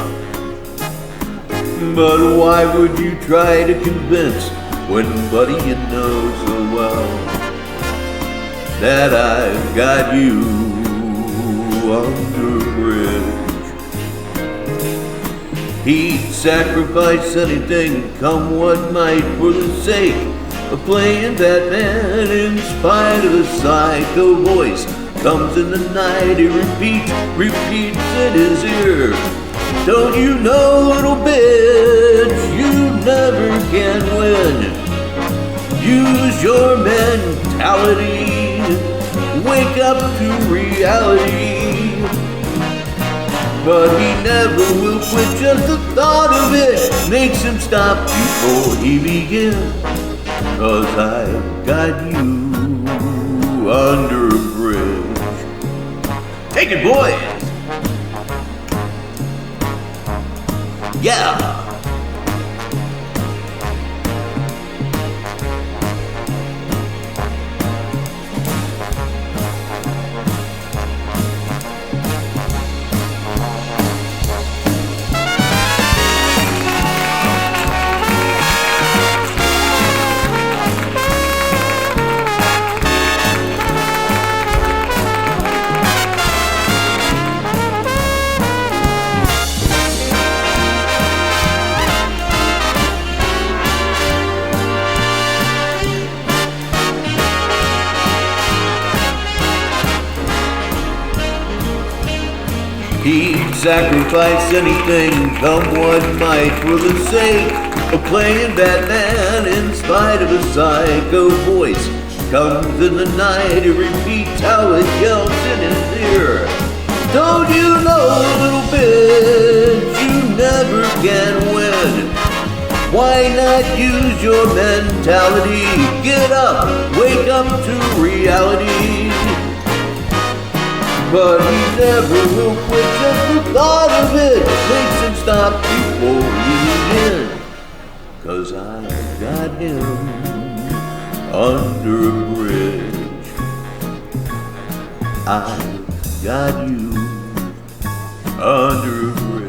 But why would you try to convince when, buddy, you know so well that I've got you under a bridge? He'd sacrifice anything, come what might, for the sake of playing Batman. In spite of the psycho voice comes in the night, he repeats in his ear, don't you know, little bitch, you never can win. Use your mentality, wake up to reality. But he never will quit, just the thought of it makes him stop before he begins. 'Cause I've got you under a bridge. Take it, boys! Yeah! He'd sacrifice anything, come what might, for the sake of playing Batman. In spite of a psycho voice, comes in the night, he repeats how it yells in his ear. Don't you know, little bitch, you never can win. Why not use your mentality? Get up, wake up to reality. But he never will quit, just the thought of it makes him stop before he's in. 'Cause I got him under a bridge. I got you under a bridge.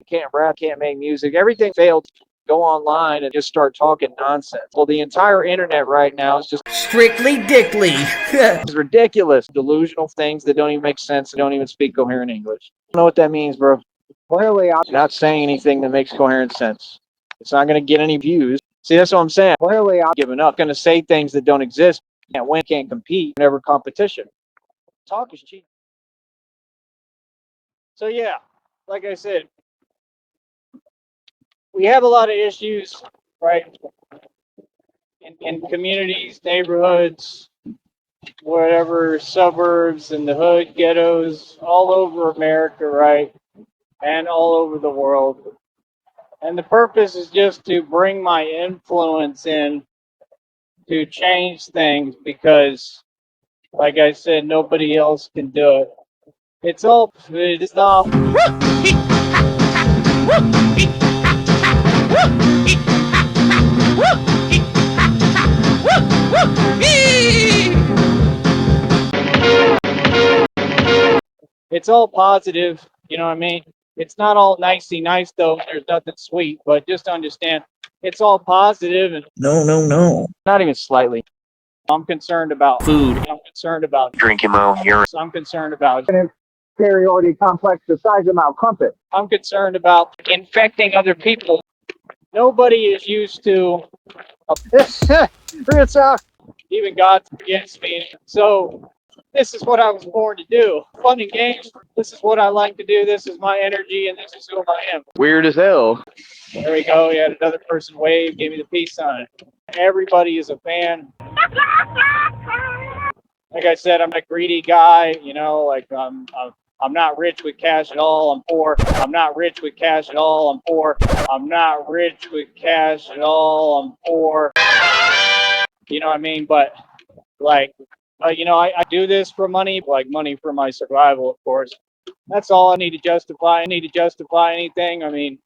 Can't rap, can't make music. Everything failed. Go online and just start talking nonsense. Well, the entire internet right now is just strictly dickly. It's ridiculous. Delusional things that don't even make sense, that don't even speak coherent English. I don't know what that means, bro. Clearly, I'm not saying anything that makes coherent sense. It's not going to get any views. See, that's what I'm saying. Clearly, I'm giving up. I'm going to say things that don't exist. Can't win, can't compete. Never competition. Talk is cheap. So, yeah, like I said, we have a lot of issues, right, in communities, neighborhoods, whatever, suburbs, in the hood, ghettos, all over America, right, and all over the world. And the purpose is just to bring my influence in to change things because, like I said, nobody else can do it. It's all. It's all positive, you know what I mean? It's not all nicey nice though. There's nothing sweet, but just understand it's all positive and No. not even slightly. I'm concerned about food. I'm concerned about Drinking my own urine. I'm concerned about an inferiority complex the size of Mount Crumpet. I'm concerned about infecting other people. Nobody is used to this. Real talk. Even God's against me. So this is what I was born to do. Fun and games. This is what I like to do. This is my energy, and this is who I am. Weird as hell. There we go. You had another person wave, gave me the peace sign. Everybody is a fan. Like I said, I'm a greedy guy. You know, like I'm not rich with cash at all. I'm poor. I'm not rich with cash at all. I'm poor. I'm not rich with cash at all. I'm poor. You know what I mean? But like. You know, I do this for money, like money for my survival, of course. That's all I need to justify. I need to justify anything. I mean,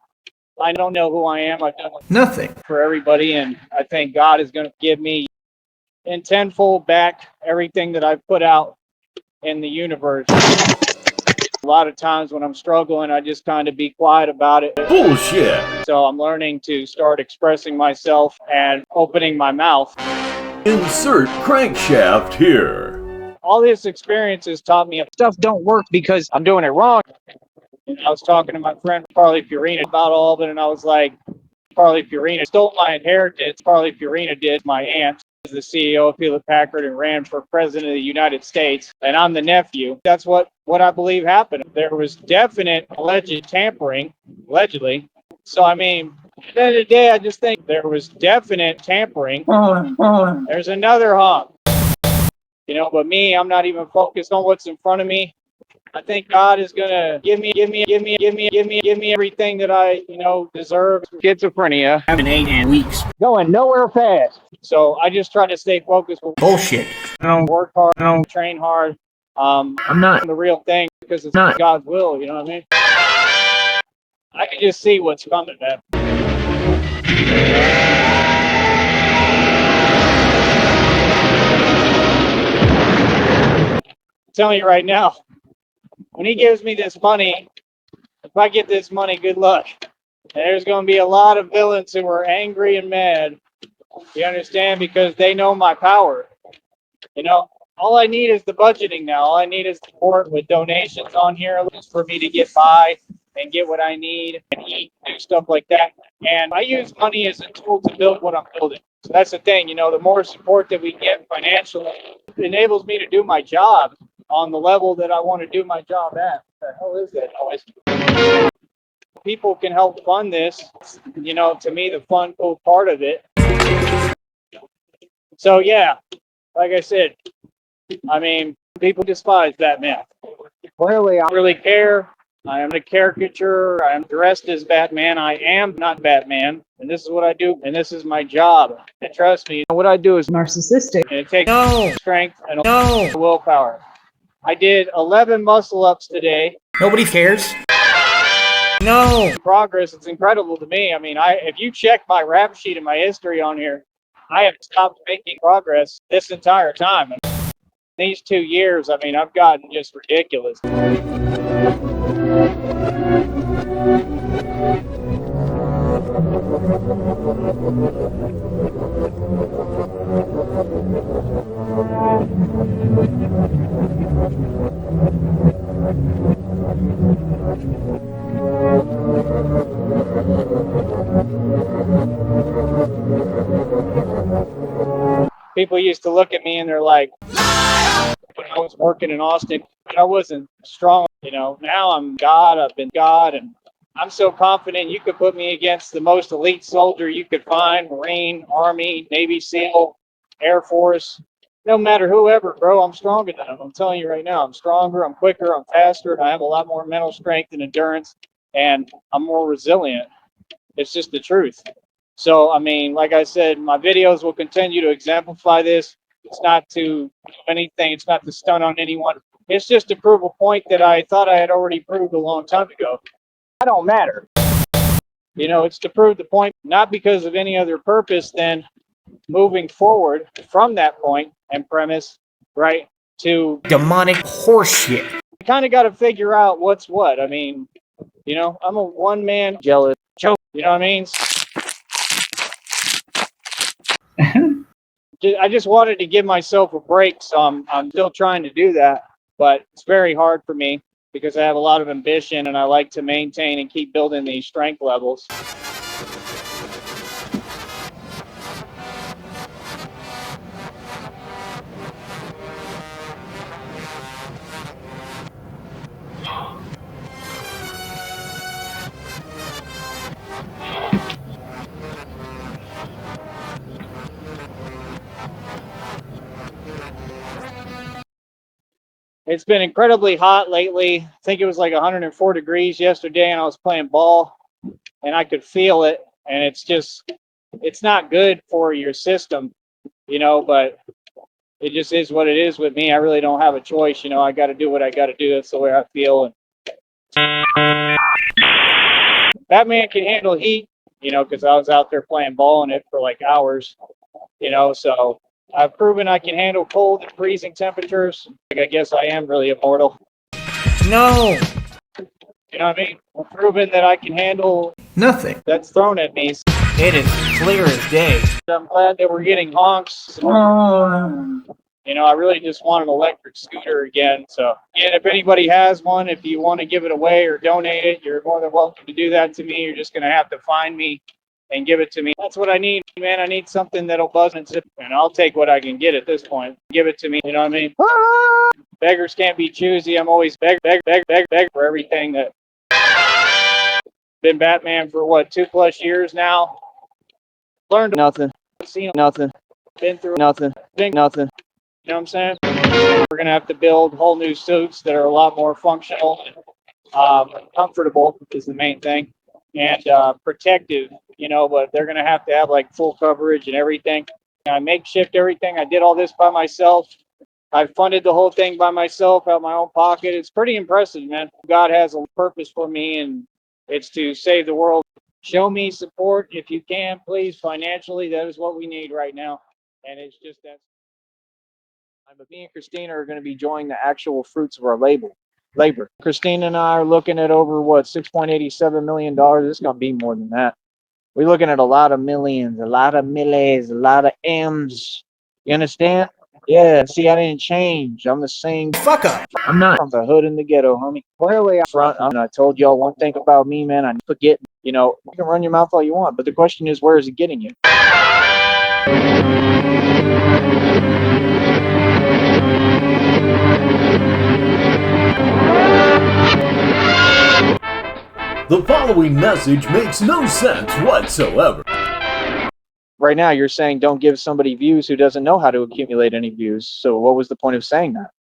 I don't know who I am. I've done nothing for everybody, and I think God is going to give me in tenfold back everything that I've put out in the universe. A lot of times when I'm struggling, I just kind of be quiet about it. Bullshit! So I'm learning to start expressing myself and opening my mouth. Insert crankshaft here. All this experience has taught me stuff don't work because I'm doing it wrong. And I was talking to my friend Carly Fiorina about all of it, and I was like, Carly Fiorina stole my inheritance. Carly Fiorina did. My aunt is the CEO of Hewlett Packard and ran for president of the United States, and I'm the nephew. That's what I believe happened. There was definite alleged tampering, allegedly. So, I mean, at the end of the day, I just think there was definite tampering. There's another honk. You know, but me, I'm not even focused on what's in front of me. I think God is gonna give me everything that I, deserve. Schizophrenia. I've been 8 weeks. Going nowhere fast. So I just try to stay focused. Bullshit. I don't work hard. I don't train hard. I'm not the real thing because it's not God's will. You know what I mean? I can just see what's coming, man. I'm telling you right now, when he gives me this money, if I get this money, good luck. And there's going to be a lot of villains who are angry and mad. You understand? Because they know my power. You know, all I need is the budgeting now. All I need is support with donations on here for me to get by. and get what I need and eat, do stuff like that. And I use money as a tool to build what I'm building. So that's the thing, you know, the more support that we get financially, it enables me to do my job on the level that I want to do my job at. What the hell is that noise? People can help fund this. You know, to me, the fun, cool part of it. So yeah, like I said, I mean, people despise Batman. Clearly, I don't really care. I am a caricature. I am dressed as Batman. I am not Batman. And this is what I do. And this is my job. And trust me, what I do is narcissistic. And it takes strength and willpower. I did 11 muscle ups today. Nobody cares. No. Progress, it's incredible to me. I mean, if you check my rap sheet and my history on here, I have stopped making progress this entire time. And these 2 years, I mean, I've gotten just ridiculous. People used to look at me and they're like, when I was working in Austin, I wasn't strong, you know. Now I'm God, I've been God, and I'm so confident you could put me against the most elite soldier you could find, Marine, Army, Navy SEAL, Air Force, no matter whoever, bro, I'm stronger than them. I'm telling you right now, I'm stronger, I'm quicker, I'm faster, and I have a lot more mental strength and endurance, and I'm more resilient. It's just the truth. So, I mean, like I said, my videos will continue to exemplify this. It's not to do anything. It's not to stun on anyone. It's just to prove a point that I thought I had already proved a long time ago. I don't matter. You know, it's to prove the point, not because of any other purpose than moving forward from that point and premise, right, to demonic horseshit. You kind of got to figure out what's what. I mean, you know, I'm a one-man jealous joke. You know what I mean? I just wanted to give myself a break, so I'm still trying to do that, but it's very hard for me because I have a lot of ambition and I like to maintain and keep building these strength levels. It's been incredibly hot lately. I think it was like 104 degrees yesterday, and I was playing ball, and I could feel it. And it's just, it's not good for your system, you know, but it just is what it is with me. I really don't have a choice, you know. I got to do what I got to do. That's the way I feel. And Batman can handle heat, you know, because I was out there playing ball in it for like hours, you know, so I've proven I can handle cold and freezing temperatures. I guess I am really immortal. No. You know what I mean? I've proven that I can handle nothing that's thrown at me. It is clear as day. I'm glad that we're getting honks. You know, I really just want an electric scooter again. So, and if anybody has one, if you want to give it away or donate it, you're more than welcome to do that to me. You're just going to have to find me and give it to me. That's what I need, man. I need something that'll buzz and zip, and I'll take what I can get at this point. Give it to me, you know what I mean? Beggars can't be choosy. I'm always beg for everything. That been Batman for what, 2+ years now? Learned nothing, seen nothing, been through nothing, think nothing. You know what I'm saying? We're gonna have to build whole new suits that are a lot more functional, comfortable is the main thing, and protective. You know, but they're gonna have to have like full coverage and everything. I makeshift everything. I did all this by myself. I funded the whole thing by myself out of my own pocket. It's pretty impressive, man. God has a purpose for me, and it's to save the world. Show me support if you can, please, financially. That is what we need right now, and it's just that. But me and Christina are going to be enjoying the actual fruits of our labor. Christina and I are looking at over what, $6.87 million. It's going to be more than that. We're looking at a lot of millions, a lot of millies, a lot of M's. You understand? Yeah, see, I didn't change. I'm the same. Fuck up. I'm not from the hood in the ghetto, homie. Clearly, I'm front. And I told y'all one thing about me, man. I forget. You know, you can run your mouth all you want, but the question is, where is it getting you? The following message makes no sense whatsoever. Right now, you're saying don't give somebody views who doesn't know how to accumulate any views. So what was the point of saying that?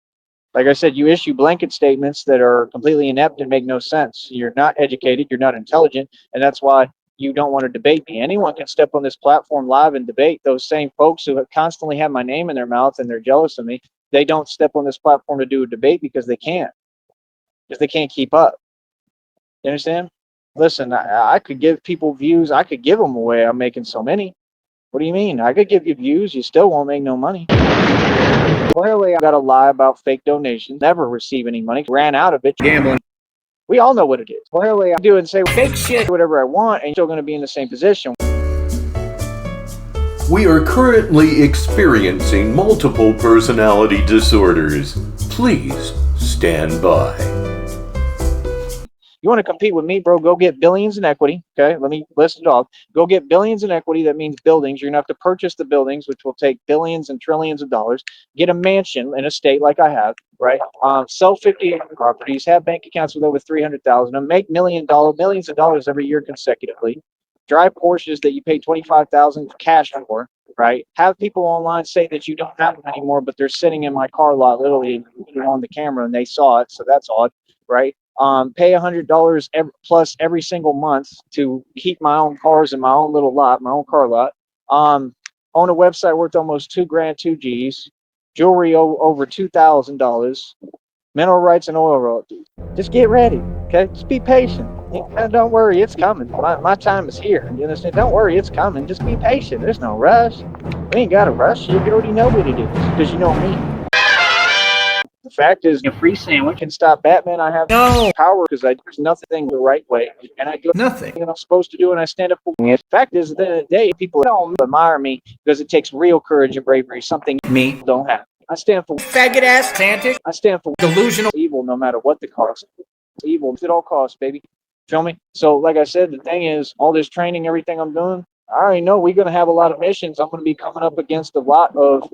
Like I said, you issue blanket statements that are completely inept and make no sense. You're not educated, you're not intelligent, and that's why you don't want to debate me. Anyone can step on this platform live and debate. Those same folks who constantly have my name in their mouth and they're jealous of me, they don't step on this platform to do a debate because they can't. Because they can't keep up. You understand? Listen, I could give people views. I could give them away. I'm making so many. What do you mean? I could give you views. You still won't make no money. Clearly, I got to lie about fake donations. Never receive any money. Ran out of it. Gambling. We all know what it is. Clearly, I do and say fake shit, whatever I want, and you're still going to be in the same position. We are currently experiencing multiple personality disorders. Please stand by. You want to compete with me, bro? Go get billions in equity. Okay, let me list it off. Go get billions in equity. That means buildings. You're going to have to purchase the buildings, which will take billions and trillions of dollars. Get a mansion in a state like I have, right? Sell 50 properties. Have bank accounts with over 300,000. And make millions of dollars every year consecutively. Drive Porsches that you pay 25,000 cash for, right? Have people online say that you don't have them anymore, but they're sitting in my car lot, literally on the camera, and they saw it. So that's odd, right? Pay $100 plus every single month to keep my own cars in my own little lot, my own car lot. Own a website worth almost $2,000, 2 G's, jewelry over $2,000, mineral rights and oil royalties. Just get ready, okay? Just be patient. Don't worry, it's coming. My time is here. You understand? Don't worry, it's coming. Just be patient. There's no rush. We ain't got to rush. You already know what it is because you know me. The fact is, a free sandwich can stop Batman. I have no power because there's nothing the right way, and I do nothing that I'm supposed to do, and I stand up for it. The fact is, at the end of the day, people don't admire me because it takes real courage and bravery, something me don't have. I stand for faggot ass tantic. I stand for delusional evil, no matter what the cost. Evil at all costs, baby. Feel me? So, like I said, the thing is, all this training, everything I'm doing, I already know we're gonna have a lot of missions. I'm gonna be coming up against a lot of,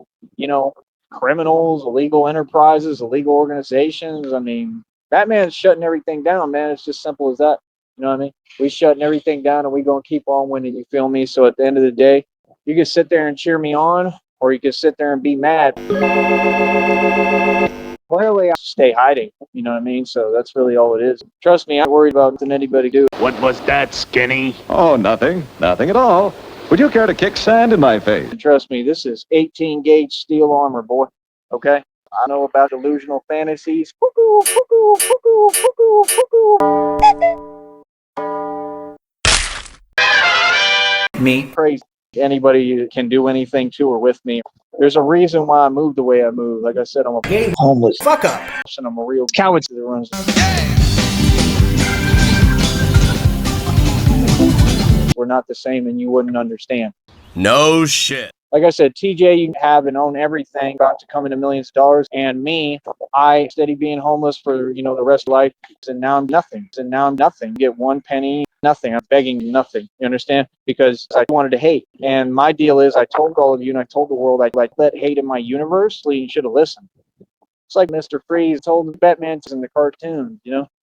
criminals, illegal enterprises, illegal organizations. I mean, Batman's shutting everything down, man. It's just simple as that. You know what I mean? We shutting everything down and we gonna keep on winning, you feel me? So at the end of the day, you can sit there and cheer me on, or you can sit there and be mad. Clearly, I stay hiding, you know what I mean? So that's really all it is. Trust me, I'm not worried about nothing anybody do. What was that, Skinny? Oh, nothing. Nothing at all. Would you care to kick sand in my face? Trust me, this is 18 gauge steel armor, boy. Okay? I know about delusional fantasies. Cuckoo, cuckoo, cuckoo, cuckoo, cuckoo. Me? Crazy. Anybody can do anything to or with me. There's a reason why I move the way I move. Like I said, I'm a homeless. Fuck up. And I'm a real coward that runs. We're not the same and you wouldn't understand. No shit. Like I said, TJ, you have and own everything, about to come into millions of dollars. And me, I steady being homeless for, the rest of life. And now I'm nothing. Get 1 penny, nothing. I'm begging nothing. You understand? Because I wanted to hate. And my deal is, I told all of you and I told the world, I let hate in my universe, so you should have listened. It's like Mr. Freeze told Batman in the cartoon,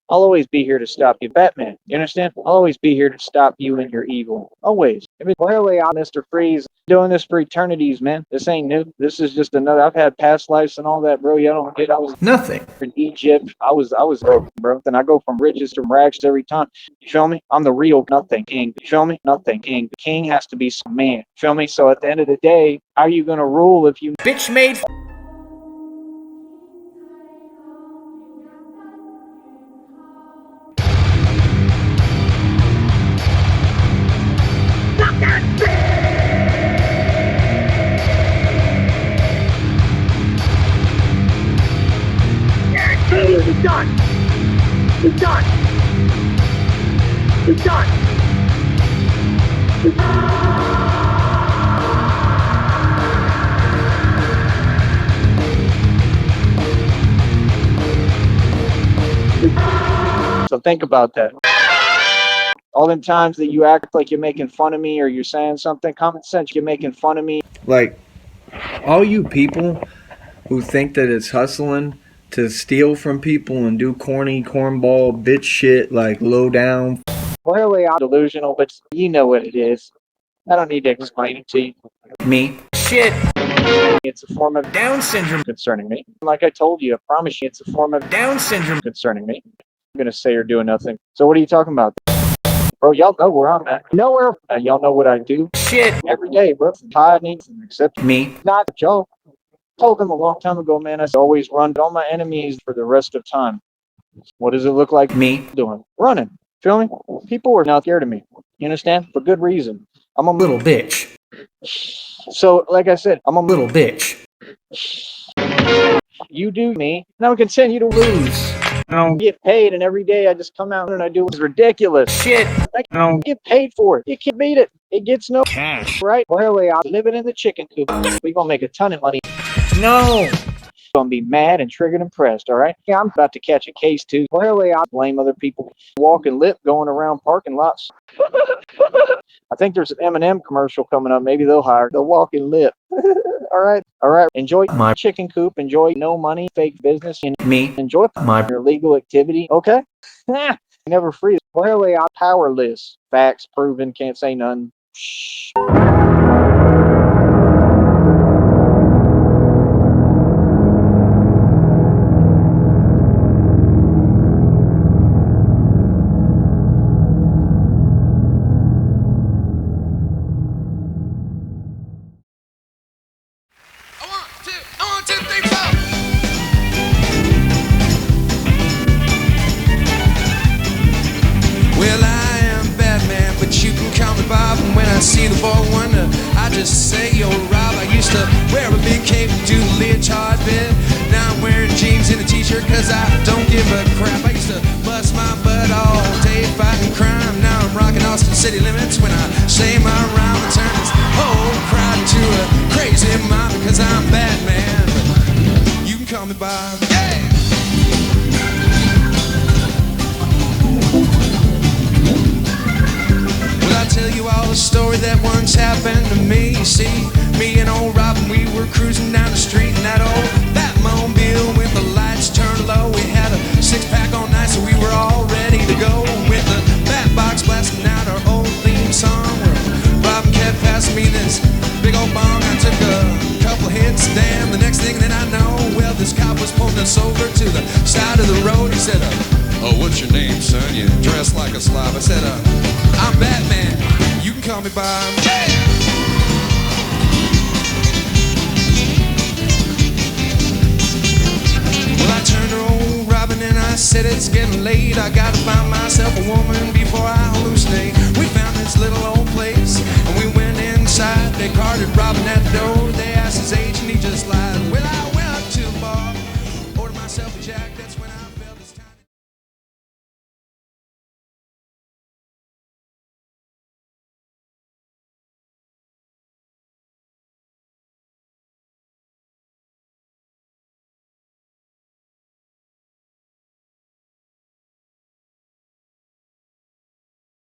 I'll always be here to stop you, Batman. You understand? I'll always be here to stop you and your evil. Always. Clearly, I'm Mr. Freeze. Doing this for eternities, man. This ain't new. This is just another. I've had past lives and all that, bro. You don't get. I was nothing in Egypt. I was broke, bro. Then I go from riches to rags every time. You feel me? I'm the real nothing king. You feel me? Nothing king. The king has to be some man. You feel me? So at the end of the day, how are you gonna rule if you bitch made? He's done. He's done. He's done. He's done. So think about that. All them times that you act like you're making fun of me or you're saying something, common sense, you're making fun of me. Like, all you people who think that it's hustling to steal from people and do corny cornball bitch shit like low down. Clearly I'm delusional, but you know what it is. I don't need to explain it to you. Me? Shit. It's a form of Down syndrome concerning me. Like I told you, I promise you, it's a form of Down syndrome concerning me. I'm going to say or do nothing. So what are you talking about? Bro, y'all know where I'm at. Nowhere. Y'all know what I do. Shit. Every day, bro. I need to accept me. Not Joe. I told them a long time ago, man, I always run all my enemies for the rest of time. What does it look like? Me. Doing? Running. Feel me? People are not scared of me. You understand? For good reason. I'm a little bitch. So, like I said, I'm a little bitch. You do me. Now we continue to lose. I don't get paid, and every day I just come out and I do it's ridiculous. Shit. I don't get paid for it. You can't beat it. It gets no cash. Right? Clearly, I'm living in the chicken coop. We're going to make a ton of money. No. Gonna be mad and triggered and pressed, all right? Yeah, I'm about to catch a case too. Clearly, I blame other people. Walking lip going around parking lots. I think there's an M&M commercial coming up. Maybe they'll hire the walking lip. All right. Enjoy my chicken coop. Enjoy no money, fake business. And me. Enjoy my your legal activity. Okay. Never free. Clearly, I'm powerless. Facts proven. Can't say none. Shh. Well, I am Batman, but you can call me Bob. And when I see the boy wonder, I just say, yo, Rob. I used to wear a big cape and do the leotard bit. Now I'm wearing jeans and a t-shirt cause I don't give a crap. I used to bust my butt all day fighting crime. Now I'm rocking Austin city limits. When I say my rhyme, I turn this whole crowd into a crazy mob because I'm Batman. But you can call me Bob. Yeah! I'll tell you all the story that once happened to me. You see, me and old Robin, we were cruising down the street in that old Batmobile with the lights turned low. We had a six-pack all night, so we were all ready to go. With the bat box blasting out our old theme song. Robin kept passing me this big old bong. I took a couple hits, damn, the next thing that I know, well, this cop was pulling us over to the side of the road. He said, oh, what's your name, son? You dress like a slob. I said, I'm Batman. You can call me Bob. Yeah! Well, I turned to old Robin and I said, it's getting late. I gotta find myself a woman before I hallucinate. We found this little old place and we went inside. They carted Robin at the door. They asked his age and he just lied. Well,